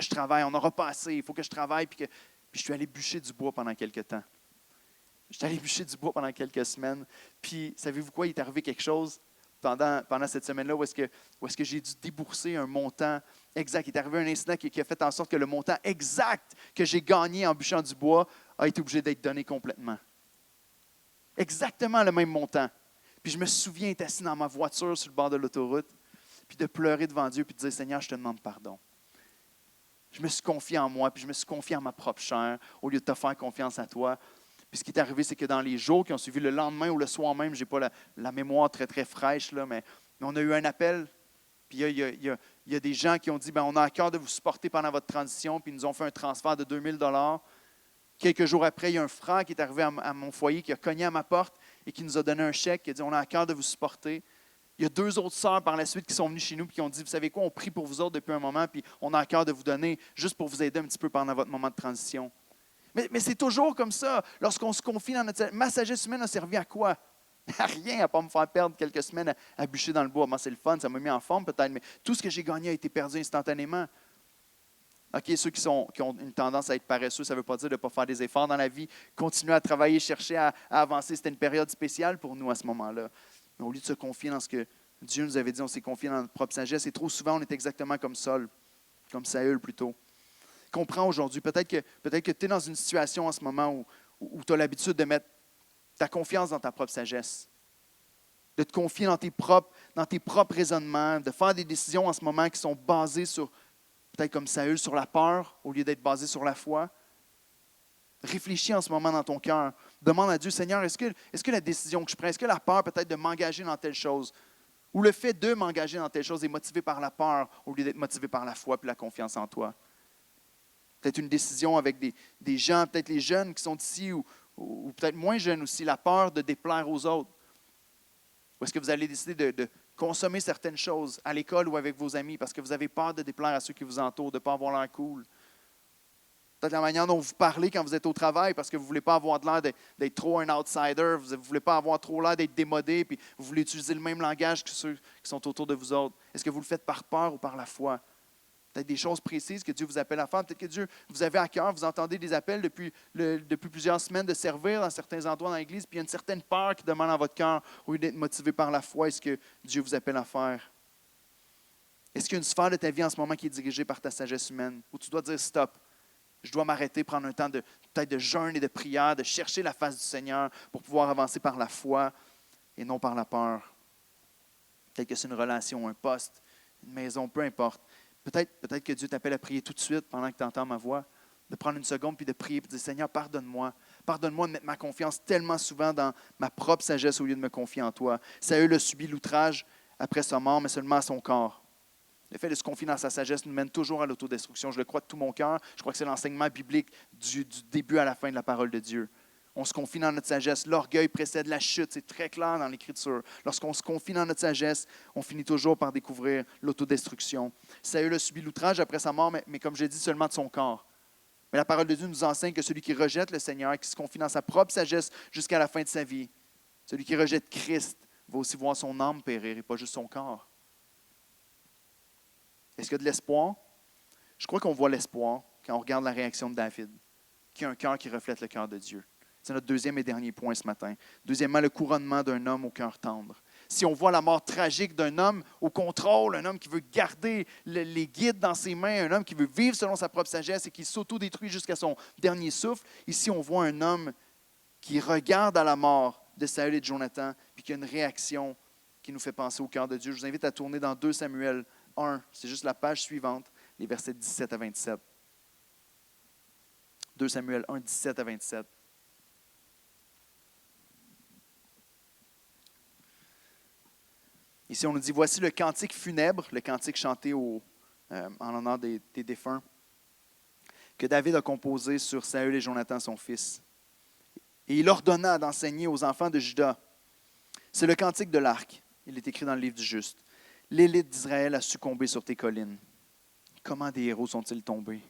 Speaker 1: je travaille, on n'aura pas assez, il faut que je travaille. Puis je suis allé bûcher du bois pendant quelques temps. Je suis allé bûcher du bois pendant quelques semaines. Puis, savez-vous quoi? Il est arrivé quelque chose pendant cette semaine-là où est-ce que j'ai dû débourser un montant exact. Il est arrivé un incident qui a fait en sorte que le montant exact que j'ai gagné en bûchant du bois a été obligé d'être donné complètement. Exactement le même montant. Puis je me souviens être assis dans ma voiture sur le bord de l'autoroute, puis de pleurer devant Dieu, puis de dire, Seigneur, je te demande pardon. Je me suis confié en moi, puis je me suis confié en ma propre chair, au lieu de te faire confiance à toi. Puis ce qui est arrivé, c'est que dans les jours qui ont suivi, le lendemain ou le soir même, je n'ai pas la mémoire très, très fraîche, là, mais on a eu un appel, puis il y a des gens qui ont dit, on a à cœur de vous supporter pendant votre transition, puis ils nous ont fait un transfert de 2000 $. Quelques jours après, il y a un frère qui est arrivé à mon foyer, qui a cogné à ma porte et qui nous a donné un chèque, qui a dit, on a à cœur de vous supporter. Il y a 2 autres sœurs par la suite qui sont venues chez nous et qui ont dit, vous savez quoi, on prie pour vous autres depuis un moment, puis on a à cœur de vous donner juste pour vous aider un petit peu pendant votre moment de transition. Mais c'est toujours comme ça. Lorsqu'on se confie dans notre... Ma sagesse humaine a servi à quoi? À rien, à ne pas me faire perdre quelques semaines à bûcher dans le bois. Moi, c'est le fun, ça m'a mis en forme peut-être, mais tout ce que j'ai gagné a été perdu instantanément. OK, ceux qui ont une tendance à être paresseux, ça ne veut pas dire de ne pas faire des efforts dans la vie, continuer à travailler, chercher à avancer. C'était une période spéciale pour nous à ce moment-là. Mais au lieu de se confier dans ce que Dieu nous avait dit, on s'est confié dans notre propre sagesse. Et trop souvent, on est exactement comme Saül, comme Saül plutôt. Comprends aujourd'hui, peut-être que tu es dans une situation en ce moment où tu as l'habitude de mettre ta confiance dans ta propre sagesse, de te confier dans tes propres raisonnements, de faire des décisions en ce moment qui sont basées sur, peut-être comme Saül, sur la peur au lieu d'être basées sur la foi. Réfléchis en ce moment dans ton cœur. Demande à Dieu, Seigneur, est-ce que la décision que je prends, est-ce que la peur peut-être de m'engager dans telle chose, ou le fait de m'engager dans telle chose est motivé par la peur au lieu d'être motivé par la foi et la confiance en toi? Peut-être une décision avec des gens, peut-être les jeunes qui sont ici ou peut-être moins jeunes aussi, la peur de déplaire aux autres. Ou est-ce que vous allez décider de consommer certaines choses à l'école ou avec vos amis parce que vous avez peur de déplaire à ceux qui vous entourent, de ne pas avoir l'air cool? Peut-être la manière dont vous parlez quand vous êtes au travail parce que vous ne voulez pas avoir de l'air d'être trop un outsider, vous ne voulez pas avoir trop l'air d'être démodé, puis vous voulez utiliser le même langage que ceux qui sont autour de vous autres. Est-ce que vous le faites par peur ou par la foi? Peut-être des choses précises que Dieu vous appelle à faire. Peut-être que Dieu, vous avez à cœur, vous entendez des appels depuis plusieurs semaines de servir dans certains endroits dans l'Église, puis il y a une certaine peur qui demande dans votre cœur, au lieu d'être motivé par la foi, est-ce que Dieu vous appelle à faire? Est-ce qu'il y a une sphère de ta vie en ce moment qui est dirigée par ta sagesse humaine, où tu dois dire stop, je dois m'arrêter, prendre un temps peut-être de jeûne et de prière, de chercher la face du Seigneur pour pouvoir avancer par la foi? et non par la peur. Peut-être que c'est une relation, un poste, une maison, peu importe. Peut-être que Dieu t'appelle à prier tout de suite pendant que tu entends ma voix, de prendre une seconde puis de prier et de dire Seigneur, pardonne-moi. Pardonne-moi de mettre ma confiance tellement souvent dans ma propre sagesse au lieu de me confier en toi. Saül a subi l'outrage après sa mort, mais seulement à son corps. Le fait de se confier dans sa sagesse nous mène toujours à l'autodestruction. Je le crois de tout mon cœur. Je crois que c'est l'enseignement biblique du début à la fin de la parole de Dieu. On se confie dans notre sagesse. L'orgueil précède la chute. C'est très clair dans l'Écriture. Lorsqu'on se confie dans notre sagesse, on finit toujours par découvrir l'autodestruction. Saül a subi l'outrage après sa mort, mais comme je l'ai dit, seulement de son corps. Mais la parole de Dieu nous enseigne que celui qui rejette le Seigneur, qui se confie dans sa propre sagesse jusqu'à la fin de sa vie, celui qui rejette Christ, va aussi voir son âme périr et pas juste son corps. Est-ce qu'il y a de l'espoir? Je crois qu'on voit l'espoir quand on regarde la réaction de David, qui a un cœur qui reflète le cœur de Dieu. C'est notre deuxième et dernier point ce matin. Deuxièmement, le couronnement d'un homme au cœur tendre. Si on voit la mort tragique d'un homme au contrôle, un homme qui veut garder les guides dans ses mains, un homme qui veut vivre selon sa propre sagesse et qui s'autodétruit jusqu'à son dernier souffle, ici on voit un homme qui regarde à la mort de Saül et de Jonathan, puis qui a une réaction qui nous fait penser au cœur de Dieu. Je vous invite à tourner dans 2 Samuel 1, c'est juste la page suivante, les versets 17 à 27. 2 Samuel 1, 17 à 27. Ici, on nous dit, voici le cantique funèbre, le cantique chanté en l'honneur des défunts, que David a composé sur Saül et Jonathan, son fils. Et il ordonna d'enseigner aux enfants de Juda. C'est le cantique de l'arc. Il est écrit dans le livre du Juste. L'élite d'Israël a succombé sur tes collines. Comment des héros sont-ils tombés?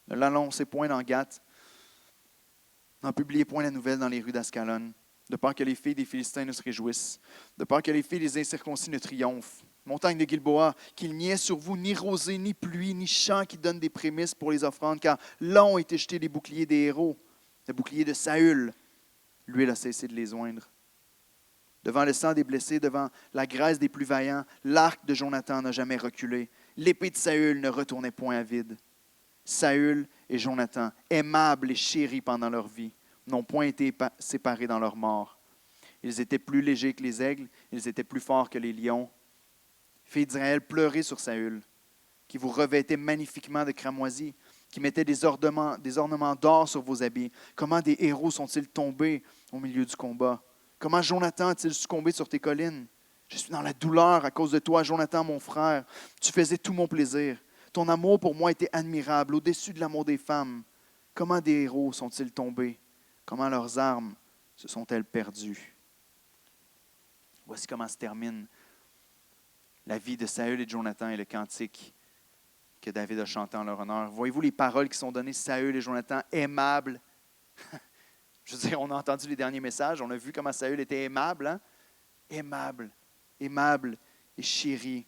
Speaker 1: Ne l'annoncez point dans Gath, n'en publiez point la nouvelle dans les rues d'Ascalon, de peur que les filles des Philistins ne se réjouissent, de peur que les filles des incirconcis ne triomphent. Montagne de Gilboa, qu'il n'y ait sur vous ni rosée, ni pluie, ni champ qui donnent des prémices pour les offrandes, car là ont été jetés les boucliers des héros, le bouclier de Saül. L'huile a cessé de les oindre. Devant le sang des blessés, devant la graisse des plus vaillants, l'arc de Jonathan n'a jamais reculé. L'épée de Saül ne retournait point à vide. Saül et Jonathan, aimables et chéris pendant leur vie, n'ont point été séparés dans leur mort. Ils étaient plus légers que les aigles, ils étaient plus forts que les lions. Filles d'Israël, pleurez sur Saül, qui vous revêtait magnifiquement de cramoisie, qui mettait des ornements d'or sur vos habits. Comment des héros sont-ils tombés au milieu du combat? Comment Jonathan a-t-il succombé sur tes collines? Je suis dans la douleur à cause de toi, Jonathan, mon frère. Tu faisais tout mon plaisir. Ton amour pour moi était admirable, au-dessus de l'amour des femmes. Comment des héros sont-ils tombés? Comment leurs armes se sont-elles perdues? Voici comment se termine la vie de Saül et de Jonathan et le cantique que David a chanté en leur honneur. Voyez-vous les paroles qui sont données, Saül et Jonathan, aimables. Je veux dire, on a entendu les derniers messages, on a vu comment Saül était aimable, hein? Aimable et chéri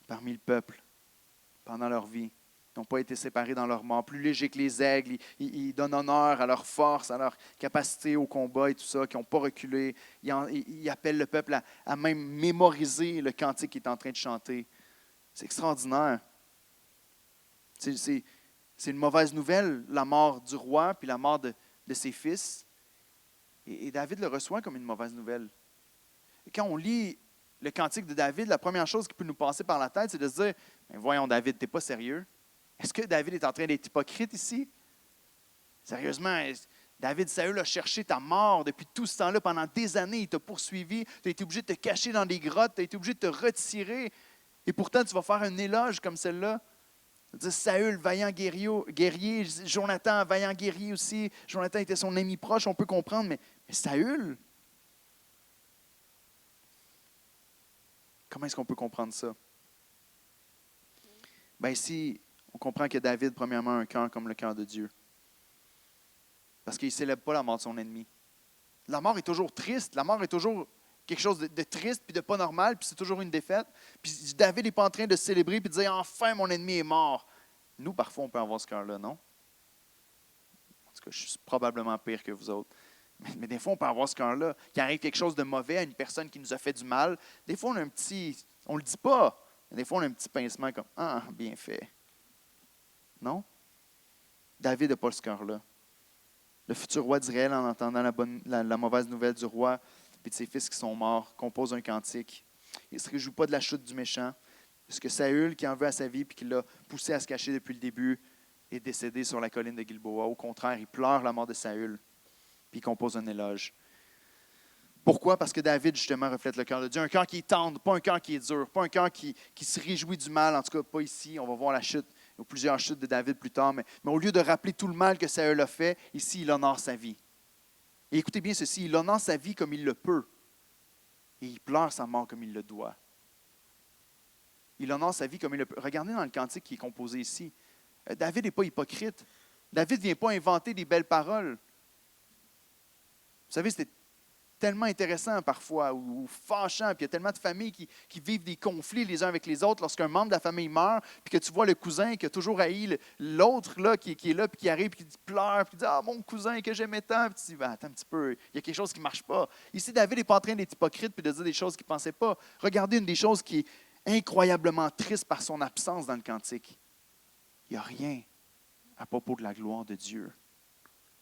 Speaker 1: parmi le peuple pendant leur vie. Ils n'ont pas été séparés dans leur mort. Plus légers que les aigles, ils donnent honneur à leur force, à leur capacité au combat et tout ça, qui n'ont pas reculé. Ils appellent le peuple à même mémoriser le cantique qu'il est en train de chanter. C'est extraordinaire. C'est une mauvaise nouvelle, la mort du roi puis la mort de ses fils. Et David le reçoit comme une mauvaise nouvelle. Et quand on lit le cantique de David, la première chose qui peut nous passer par la tête, c'est de se dire, voyons David, tu n'es pas sérieux? Est-ce que David est en train d'être hypocrite ici? Sérieusement, David, Saül a cherché ta mort depuis tout ce temps-là, pendant des années, il t'a poursuivi, tu as été obligé de te cacher dans des grottes, tu as été obligé de te retirer, et pourtant tu vas faire un éloge comme celle-là. Saül, vaillant guerrier, Jonathan, vaillant guerrier aussi. Jonathan était son ami proche, on peut comprendre, mais Saül? Comment est-ce qu'on peut comprendre ça? Bien ici, on comprend que David, premièrement, a un cœur comme le cœur de Dieu. Parce qu'il ne célèbre pas la mort de son ennemi. La mort est toujours triste, la mort est toujours quelque chose de triste puis de pas normal, puis c'est toujours une défaite. Puis David n'est pas en train de célébrer puis de dire « Enfin, mon ennemi est mort ». Nous, parfois, on peut avoir ce cœur-là, non? En tout cas, je suis probablement pire que vous autres. Mais des fois, on peut avoir ce cœur-là. Qu'il arrive quelque chose de mauvais à une personne qui nous a fait du mal. Des fois, on a un petit... On ne le dit pas. Mais des fois, on a un petit pincement comme « Ah, bien fait ». Non? David n'a pas ce cœur-là. Le futur roi d'Israël, en entendant la mauvaise nouvelle du roi, puis de ses fils qui sont morts, compose un cantique. Il ne se réjouit pas de la chute du méchant, parce que Saül, qui en veut à sa vie puis qui l'a poussé à se cacher depuis le début, est décédé sur la colline de Gilboa. Au contraire, il pleure la mort de Saül, puis il compose un éloge. Pourquoi? Parce que David, justement, reflète le cœur de Dieu. Un cœur qui est tendre, pas un cœur qui est dur, pas un cœur qui se réjouit du mal, en tout cas pas ici. On va voir la chute, ou plusieurs chutes de David plus tard, mais au lieu de rappeler tout le mal que Saül a fait, ici, il honore sa vie. Et écoutez bien ceci, il honore sa vie comme il le peut, et il pleure sa mort comme il le doit. Il honore sa vie comme il le peut. Regardez dans le cantique qui est composé ici. David n'est pas hypocrite. David ne vient pas inventer des belles paroles. Vous savez, c'était tellement intéressant parfois, ou fâchant, puis il y a tellement de familles qui vivent des conflits les uns avec les autres lorsqu'un membre de la famille meurt, puis que tu vois le cousin qui a toujours haï l'autre là, qui est là, puis qui arrive, puis qui pleure, puis qui dit « Ah, mon cousin que j'aimais tant », puis tu dis ben, « Attends un petit peu, il y a quelque chose qui ne marche pas. » Ici, David n'est pas en train d'être hypocrite puis de dire des choses qu'il ne pensait pas. Regardez une des choses qui est incroyablement triste par son absence dans le cantique. Il n'y a rien à propos de la gloire de Dieu.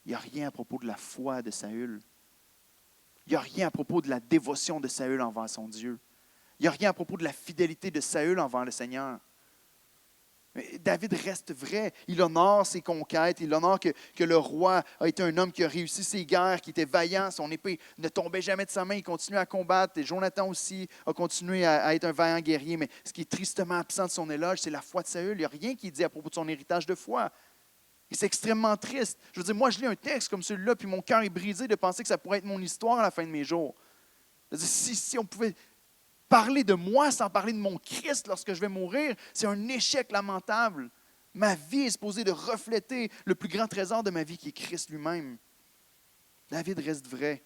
Speaker 1: Il n'y a rien à propos de la foi de Saül. Il n'y a rien à propos de la dévotion de Saül envers son Dieu. Il n'y a rien à propos de la fidélité de Saül envers le Seigneur. Mais David reste vrai. Il honore ses conquêtes. Il honore que le roi a été un homme qui a réussi ses guerres, qui était vaillant. Son épée ne tombait jamais de sa main. Il continuait à combattre. Et Jonathan aussi a continué à être un vaillant guerrier. Mais ce qui est tristement absent de son éloge, c'est la foi de Saül. Il n'y a rien qui est dit à propos de son héritage de foi. Et c'est extrêmement triste. Je veux dire, moi, je lis un texte comme celui-là, puis mon cœur est brisé de penser que ça pourrait être mon histoire à la fin de mes jours. Je veux dire, si on pouvait parler de moi sans parler de mon Christ lorsque je vais mourir, c'est un échec lamentable. Ma vie est supposée de refléter le plus grand trésor de ma vie qui est Christ lui-même. David reste vrai.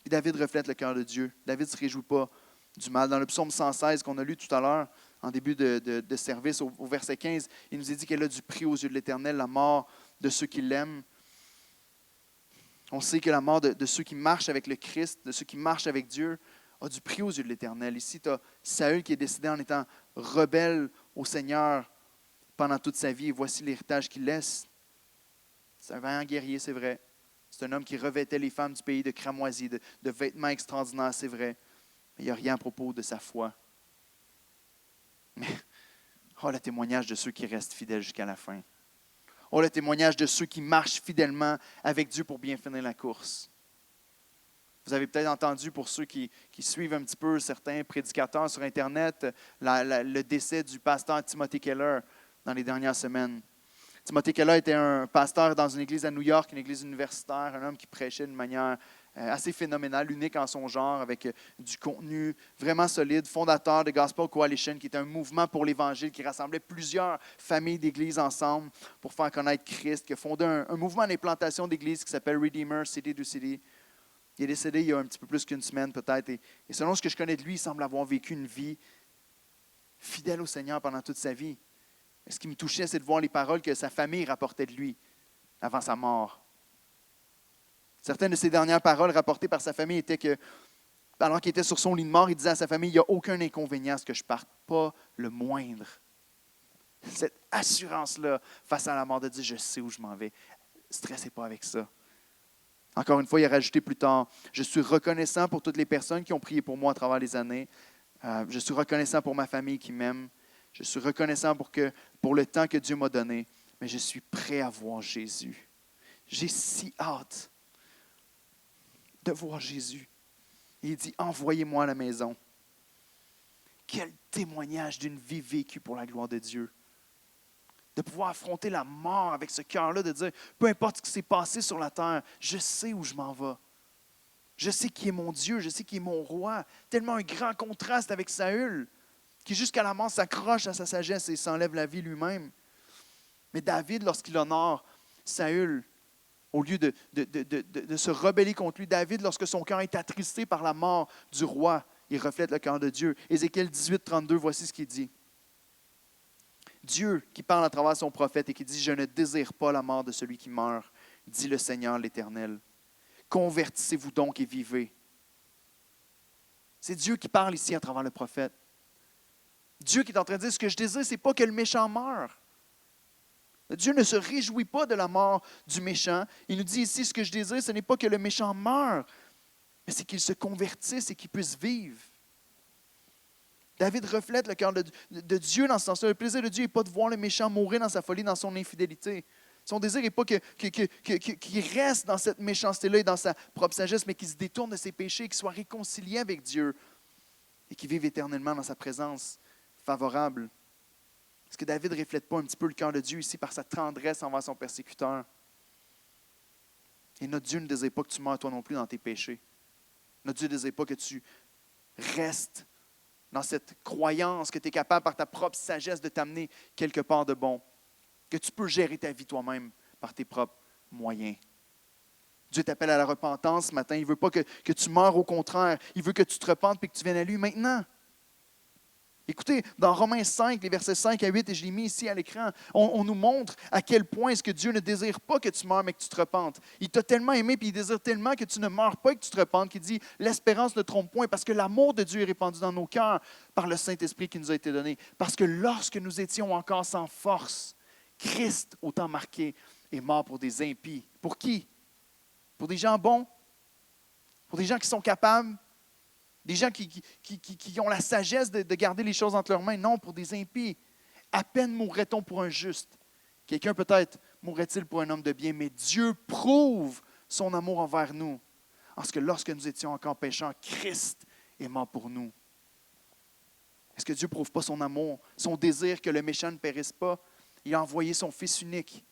Speaker 1: Et David reflète le cœur de Dieu. David ne se réjouit pas du mal. Dans le psaume 116 qu'on a lu tout à l'heure, en début de service, au verset 15, il nous est dit qu'elle a du prix aux yeux de l'Éternel, la mort de ceux qui l'aiment. On sait que la mort de ceux qui marchent avec le Christ, de ceux qui marchent avec Dieu, a du prix aux yeux de l'Éternel. Ici, tu as Saül qui est décédé en étant rebelle au Seigneur pendant toute sa vie. Et voici l'héritage qu'il laisse. C'est un vaillant guerrier, c'est vrai. C'est un homme qui revêtait les femmes du pays de cramoisie, de vêtements extraordinaires, c'est vrai. Mais il n'y a rien à propos de sa foi. Mais, oh, le témoignage de ceux qui restent fidèles jusqu'à la fin. Oh, le témoignage de ceux qui marchent fidèlement avec Dieu pour bien finir la course. Vous avez peut-être entendu, pour ceux qui suivent un petit peu certains prédicateurs sur Internet, le décès du pasteur Timothy Keller dans les dernières semaines. Timothy Keller était un pasteur dans une église à New York, une église universitaire, un homme qui prêchait d'une manière assez phénoménale, unique en son genre, avec du contenu vraiment solide, fondateur de Gospel Coalition, qui est un mouvement pour l'Évangile qui rassemblait plusieurs familles d'églises ensemble pour faire connaître Christ, qui a fondé un mouvement d'implantation d'églises qui s'appelle Redeemer City to City. Il est décédé il y a un petit peu plus qu'une semaine peut-être, et selon ce que je connais de lui, il semble avoir vécu une vie fidèle au Seigneur pendant toute sa vie. Et ce qui me touchait, c'est de voir les paroles que sa famille rapportait de lui avant sa mort. Certaines de ses dernières paroles rapportées par sa famille étaient que, alors qu'il était sur son lit de mort, il disait à sa famille, « Il n'y a aucun inconvénient à ce que je parte, pas le moindre. » Cette assurance-là face à la mort de Dieu, je sais où je m'en vais. Ne stressez pas avec ça. Encore une fois, il a rajouté plus tard, « Je suis reconnaissant pour toutes les personnes qui ont prié pour moi à travers les années. Je suis reconnaissant pour ma famille qui m'aime. Je suis reconnaissant pour le temps que Dieu m'a donné. Mais je suis prêt à voir Jésus. J'ai si hâte de voir Jésus. » Et il dit, « Envoyez-moi à la maison. » Quel témoignage d'une vie vécue pour la gloire de Dieu. De pouvoir affronter la mort avec ce cœur-là, de dire, peu importe ce qui s'est passé sur la terre, je sais où je m'en vais. Je sais qui est mon Dieu, je sais qui est mon roi. Tellement un grand contraste avec Saül, qui jusqu'à la mort s'accroche à sa sagesse et s'enlève la vie lui-même. Mais David, lorsqu'il honore Saül, au lieu de se rebeller contre lui, David, lorsque son cœur est attristé par la mort du roi, il reflète le cœur de Dieu. Ézéchiel 18, 32, voici ce qu'il dit. Dieu qui parle à travers son prophète et qui dit « Je ne désire pas la mort de celui qui meurt, dit le Seigneur l'Éternel. Convertissez-vous donc et vivez. » C'est Dieu qui parle ici à travers le prophète. Dieu qui est en train de dire « Ce que je désire, ce n'est pas que le méchant meure. » Dieu ne se réjouit pas de la mort du méchant. Il nous dit ici « Ce que je désire, ce n'est pas que le méchant meure. » mais c'est qu'ils se convertissent et qu'ils puissent vivre. David reflète le cœur de Dieu dans ce sens-là. Le plaisir de Dieu n'est pas de voir le méchant mourir dans sa folie, dans son infidélité. Son désir n'est pas qu'il reste dans cette méchanceté-là et dans sa propre sagesse, mais qu'il se détourne de ses péchés, qu'il soit réconcilié avec Dieu et qu'il vive éternellement dans sa présence favorable. Est-ce que David ne reflète pas un petit peu le cœur de Dieu ici par sa tendresse envers son persécuteur? Et notre Dieu ne désire pas que tu meurs toi non plus dans tes péchés. Notre Dieu ne désire pas que tu restes dans cette croyance que tu es capable par ta propre sagesse de t'amener quelque part de bon, que tu peux gérer ta vie toi-même par tes propres moyens. Dieu t'appelle à la repentance ce matin. Il ne veut pas que tu meurs, au contraire. Il veut que tu te repentes et que tu viennes à lui maintenant. Écoutez, dans Romains 5, les versets 5 à 8, et je l'ai mis ici à l'écran, on nous montre à quel point est-ce que Dieu ne désire pas que tu meurs, mais que tu te repentes. Il t'a tellement aimé, et il désire tellement que tu ne meurs pas et que tu te repentes, qu'il dit, l'espérance ne trompe point, parce que l'amour de Dieu est répandu dans nos cœurs par le Saint-Esprit qui nous a été donné. Parce que lorsque nous étions encore sans force, Christ, au temps marqué, est mort pour des impies. Pour qui? Pour des gens bons? Pour des gens qui sont capables? Des gens qui ont la sagesse de garder les choses entre leurs mains. Non, pour des impies. À peine mourrait-on pour un juste. Quelqu'un peut-être mourrait-il pour un homme de bien, mais Dieu prouve son amour envers nous. Parce que lorsque nous étions encore pécheurs, Christ est mort pour nous. Est-ce que Dieu ne prouve pas son amour, son désir que le méchant ne périsse pas? Il a envoyé son Fils unique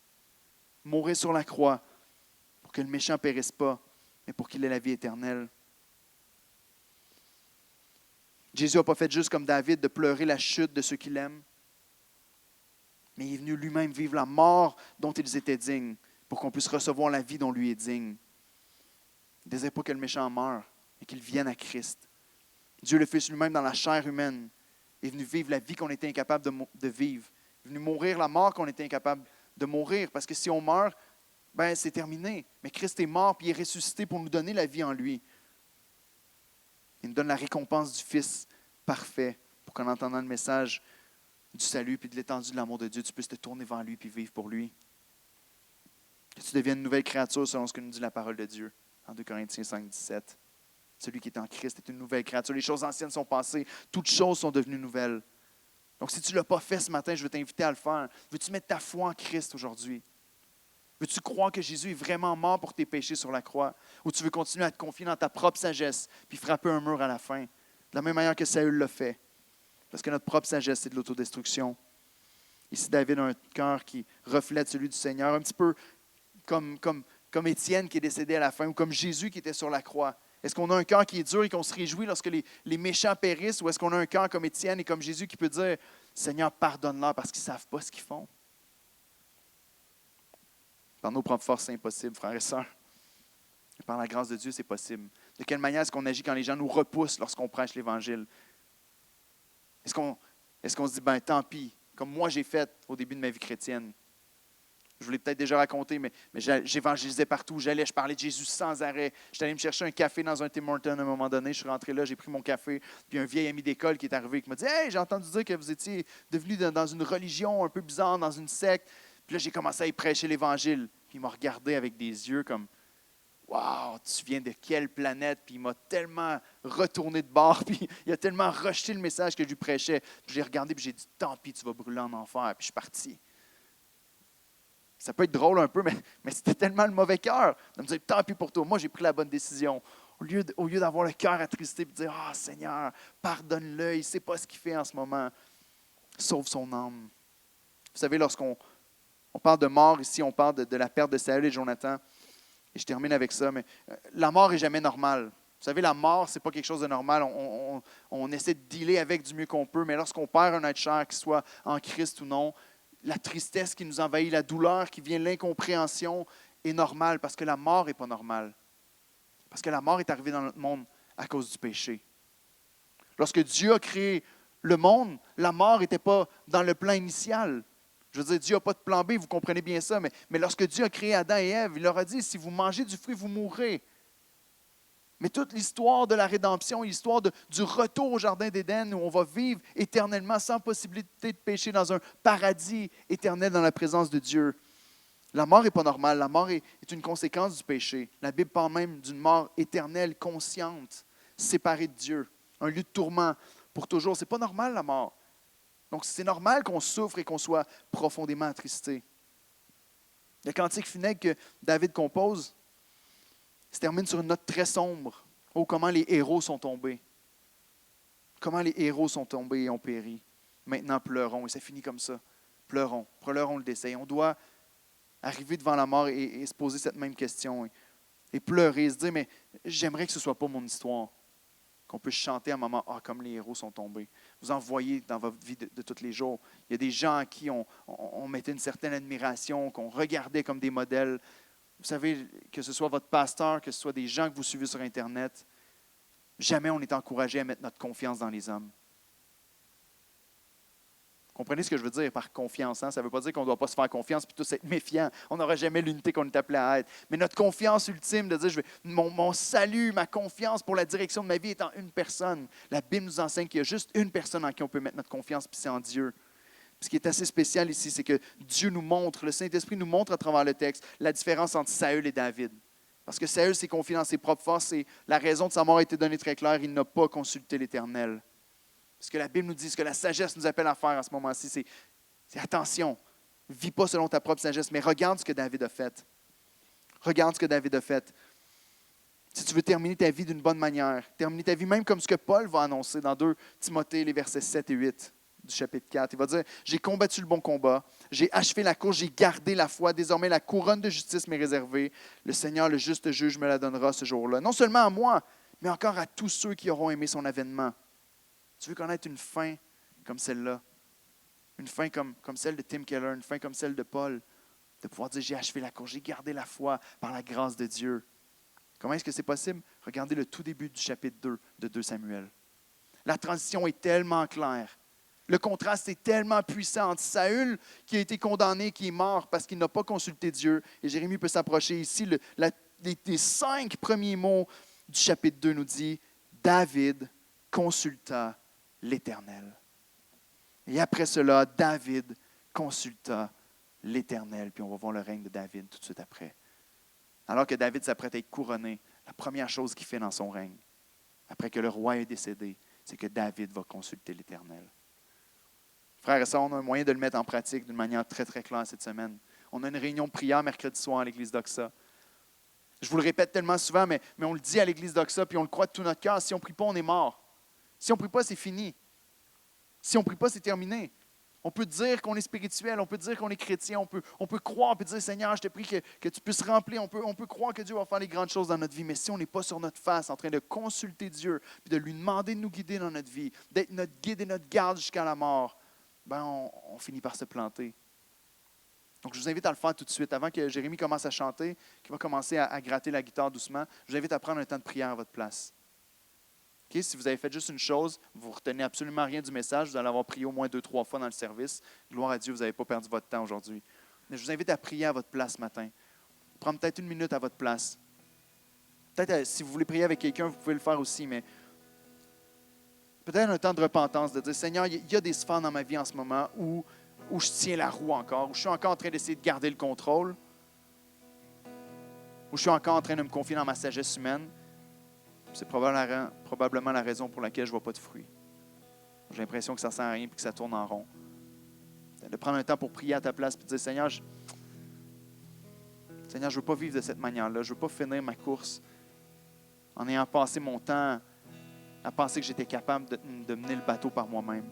Speaker 1: mourir sur la croix pour que le méchant ne périsse pas, mais pour qu'il ait la vie éternelle. Jésus n'a pas fait juste comme David de pleurer la chute de ceux qu'il aime, mais il est venu lui-même vivre la mort dont ils étaient dignes pour qu'on puisse recevoir la vie dont lui est digne. Il ne désire pas que le méchant meure, mais qu'il vienne à Christ. Dieu le Fils lui-même dans la chair humaine est venu vivre la vie qu'on était incapable de vivre. Il est venu mourir la mort qu'on était incapable de mourir, parce que si on meurt, c'est terminé. Mais Christ est mort et il est ressuscité pour nous donner la vie en lui. Il nous donne la récompense du Fils parfait pour qu'en entendant le message du salut et de l'étendue de l'amour de Dieu, tu puisses te tourner vers lui et vivre pour lui. Que tu deviennes une nouvelle créature selon ce que nous dit la parole de Dieu en 2 Corinthiens 5, 17. Celui qui est en Christ est une nouvelle créature. Les choses anciennes sont passées, toutes choses sont devenues nouvelles. Donc si tu ne l'as pas fait ce matin, je veux t'inviter à le faire. Veux-tu mettre ta foi en Christ aujourd'hui? Veux-tu croire que Jésus est vraiment mort pour tes péchés sur la croix? Ou tu veux continuer à te confier dans ta propre sagesse puis frapper un mur à la fin? De la même manière que Saül l'a fait. Parce que notre propre sagesse, c'est de l'autodestruction. Ici, David a un cœur qui reflète celui du Seigneur, un petit peu comme Étienne qui est décédé à la fin, ou comme Jésus qui était sur la croix. Est-ce qu'on a un cœur qui est dur et qu'on se réjouit lorsque les méchants périssent, ou est-ce qu'on a un cœur comme Étienne et comme Jésus qui peut dire « Seigneur, pardonne-leur parce qu'ils ne savent pas ce qu'ils font ». Par nos propres forces, c'est impossible, frères et sœurs. Par la grâce de Dieu, c'est possible. De quelle manière est-ce qu'on agit quand les gens nous repoussent lorsqu'on prêche l'Évangile? Est-ce qu'on se dit, tant pis, comme moi j'ai fait au début de ma vie chrétienne? Je vous l'ai peut-être déjà raconté, mais j'évangélisais partout. Je parlais de Jésus sans arrêt. J'étais allé me chercher un café dans un Tim Hortons à un moment donné. Je suis rentré là, j'ai pris mon café. Puis un vieil ami d'école qui est arrivé et qui m'a dit « Hey, j'ai entendu dire que vous étiez devenu dans une religion un peu bizarre, dans une secte. » Puis là, j'ai commencé à y prêcher l'Évangile. Puis il m'a regardé avec des yeux comme « Wow, tu viens de quelle planète? » Puis il m'a tellement retourné de bord. Puis il a tellement rejeté le message que je lui prêchais. Puis j'ai regardé et j'ai dit « Tant pis, tu vas brûler en enfer. » Puis je suis parti. Ça peut être drôle un peu, mais c'était tellement le mauvais cœur de me dire « Tant pis pour toi. » Moi, j'ai pris la bonne décision. Au lieu d'avoir le cœur attristé et de dire « Ah, Seigneur, pardonne-le. Il ne sait pas ce qu'il fait en ce moment. Sauve son âme. » Vous savez, lorsqu'on parle de mort ici, on parle de la perte de Saül et Jonathan. Et je termine avec ça, mais la mort n'est jamais normale. Vous savez, la mort, ce n'est pas quelque chose de normal. On essaie de dealer avec du mieux qu'on peut, mais lorsqu'on perd un être cher, qu'il soit en Christ ou non, la tristesse qui nous envahit, la douleur qui vient, l'incompréhension est normale parce que la mort n'est pas normale. Parce que la mort est arrivée dans notre monde à cause du péché. Lorsque Dieu a créé le monde, la mort n'était pas dans le plan initial. Je veux dire, Dieu n'a pas de plan B, vous comprenez bien ça, mais lorsque Dieu a créé Adam et Ève, il leur a dit, si vous mangez du fruit, vous mourrez. Mais toute l'histoire de la rédemption, l'histoire du retour au Jardin d'Éden, où on va vivre éternellement sans possibilité de pécher dans un paradis éternel dans la présence de Dieu. La mort n'est pas normale. La mort est une conséquence du péché. La Bible parle même d'une mort éternelle, consciente, séparée de Dieu. Un lieu de tourment pour toujours. Ce n'est pas normal, la mort. Donc, c'est normal qu'on souffre et qu'on soit profondément attristé. Le cantique funèbre que David compose se termine sur une note très sombre. Oh, comment les héros sont tombés. Comment les héros sont tombés et ont péri. Maintenant, pleurons. Et ça finit comme ça. Pleurons. Pleurons le décès. On doit arriver devant la mort et se poser cette même question. Et pleurer, et se dire, mais j'aimerais que ce ne soit pas mon histoire. Qu'on puisse chanter à un moment, ah, comme les héros sont tombés. Vous en voyez dans votre vie de tous les jours. Il y a des gens à qui on mettait une certaine admiration, qu'on regardait comme des modèles. Vous savez, que ce soit votre pasteur, que ce soit des gens que vous suivez sur Internet, jamais on est encouragé à mettre notre confiance dans les hommes. Comprenez ce que je veux dire par confiance. Hein? Ça ne veut pas dire qu'on ne doit pas se faire confiance et tous être méfiants. On n'aura jamais l'unité qu'on est appelé à être. Mais notre confiance ultime, de dire mon salut, ma confiance pour la direction de ma vie est en une personne. La Bible nous enseigne qu'il y a juste une personne en qui on peut mettre notre confiance, puis c'est en Dieu. Puis ce qui est assez spécial ici, c'est que Dieu nous montre, le Saint-Esprit nous montre à travers le texte, la différence entre Saül et David. Parce que Saül s'est confié dans ses propres forces et la raison de sa mort a été donnée très claire, il n'a pas consulté l'Éternel. Ce que la Bible nous dit, ce que la sagesse nous appelle à faire à ce moment-ci, c'est attention, vis pas selon ta propre sagesse, mais regarde ce que David a fait. Regarde ce que David a fait. Si tu veux terminer ta vie d'une bonne manière, terminer ta vie même comme ce que Paul va annoncer dans 2 Timothée, les versets 7 et 8 du chapitre 4. Il va dire, j'ai combattu le bon combat, j'ai achevé la course, j'ai gardé la foi, désormais la couronne de justice m'est réservée. Le Seigneur, le juste juge, me la donnera ce jour-là. Non seulement à moi, mais encore à tous ceux qui auront aimé son avènement. Tu veux connaître une fin comme celle-là, une fin comme celle de Tim Keller, une fin comme celle de Paul, de pouvoir dire, j'ai achevé la course, j'ai gardé la foi par la grâce de Dieu. Comment est-ce que c'est possible? Regardez le tout début du chapitre 2 de 2 Samuel. La transition est tellement claire. Le contraste est tellement puissant entre Saül, qui a été condamné, qui est mort parce qu'il n'a pas consulté Dieu. Et Jérémie peut s'approcher ici. Les 5 premiers mots du chapitre 2 nous disent, David consulta l'Éternel. Et après cela, David consulta l'Éternel. Puis on va voir le règne de David tout de suite après. Alors que David s'apprête à être couronné, la première chose qu'il fait dans son règne, après que le roi est décédé, c'est que David va consulter l'Éternel. Frères et sœurs, on a un moyen de le mettre en pratique d'une manière très, très claire cette semaine. On a une réunion de prière mercredi soir à l'église d'Oxa. Je vous le répète tellement souvent, mais on le dit à l'église d'Oxa, puis on le croit de tout notre cœur. Si on ne prie pas, on est mort. Si on ne prie pas, c'est fini. Si on ne prie pas, c'est terminé. On peut dire qu'on est spirituel, on peut dire qu'on est chrétien, on peut croire, on peut dire, Seigneur, je te prie que tu puisses remplir, on peut croire que Dieu va faire les grandes choses dans notre vie, mais si on n'est pas sur notre face en train de consulter Dieu, puis de lui demander de nous guider dans notre vie, d'être notre guide et notre garde jusqu'à la mort, ben on finit par se planter. Donc, je vous invite à le faire tout de suite. Avant que Jérémie commence à chanter, qu'il va commencer à gratter la guitare doucement, je vous invite à prendre un temps de prière à votre place. Okay? Si vous avez fait juste une chose, vous ne retenez absolument rien du message, vous allez avoir prié au moins 2-3 fois dans le service. Gloire à Dieu, vous n'avez pas perdu votre temps aujourd'hui. Mais je vous invite à prier à votre place ce matin. Prendre peut-être 1 minute à votre place. Peut-être si vous voulez prier avec quelqu'un, vous pouvez le faire aussi, mais peut-être un temps de repentance, de dire, Seigneur, il y a des sphères dans ma vie en ce moment où je tiens la roue encore, où je suis encore en train d'essayer de garder le contrôle, où je suis encore en train de me confier dans ma sagesse humaine. C'est probablement la raison pour laquelle je ne vois pas de fruits. J'ai l'impression que ça ne sert à rien et que ça tourne en rond. De prendre un temps pour prier à ta place et de dire, Seigneur, je ne veux pas vivre de cette manière-là. Je ne veux pas finir ma course en ayant passé mon temps à penser que j'étais capable de mener le bateau par moi-même.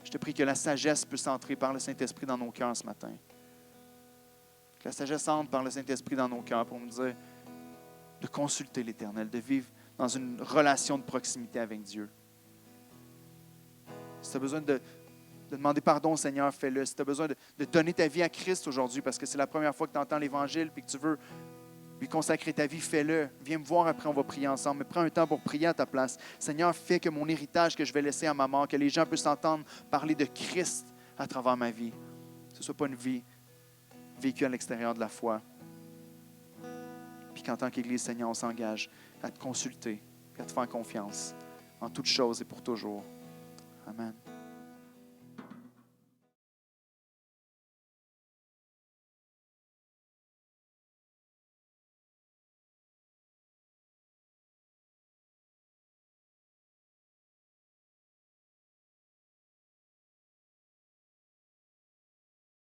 Speaker 1: Je te prie que la sagesse puisse entrer par le Saint-Esprit dans nos cœurs ce matin. Que la sagesse entre par le Saint-Esprit dans nos cœurs pour nous dire de consulter l'Éternel, de vivre dans une relation de proximité avec Dieu. Si tu as besoin de demander pardon au Seigneur, fais-le. Si tu as besoin de donner ta vie à Christ aujourd'hui parce que c'est la première fois que tu entends l'Évangile et que tu veux lui consacrer ta vie, fais-le. Viens me voir après, on va prier ensemble. Mais prends un temps pour prier à ta place. Seigneur, fais que mon héritage que je vais laisser à ma mort, que les gens puissent entendre parler de Christ à travers ma vie. Que ce ne soit pas une vie vécue à l'extérieur de la foi. Puis qu'en tant qu'Église, Seigneur, on s'engage à te consulter et à te faire confiance en toutes choses et pour toujours. Amen.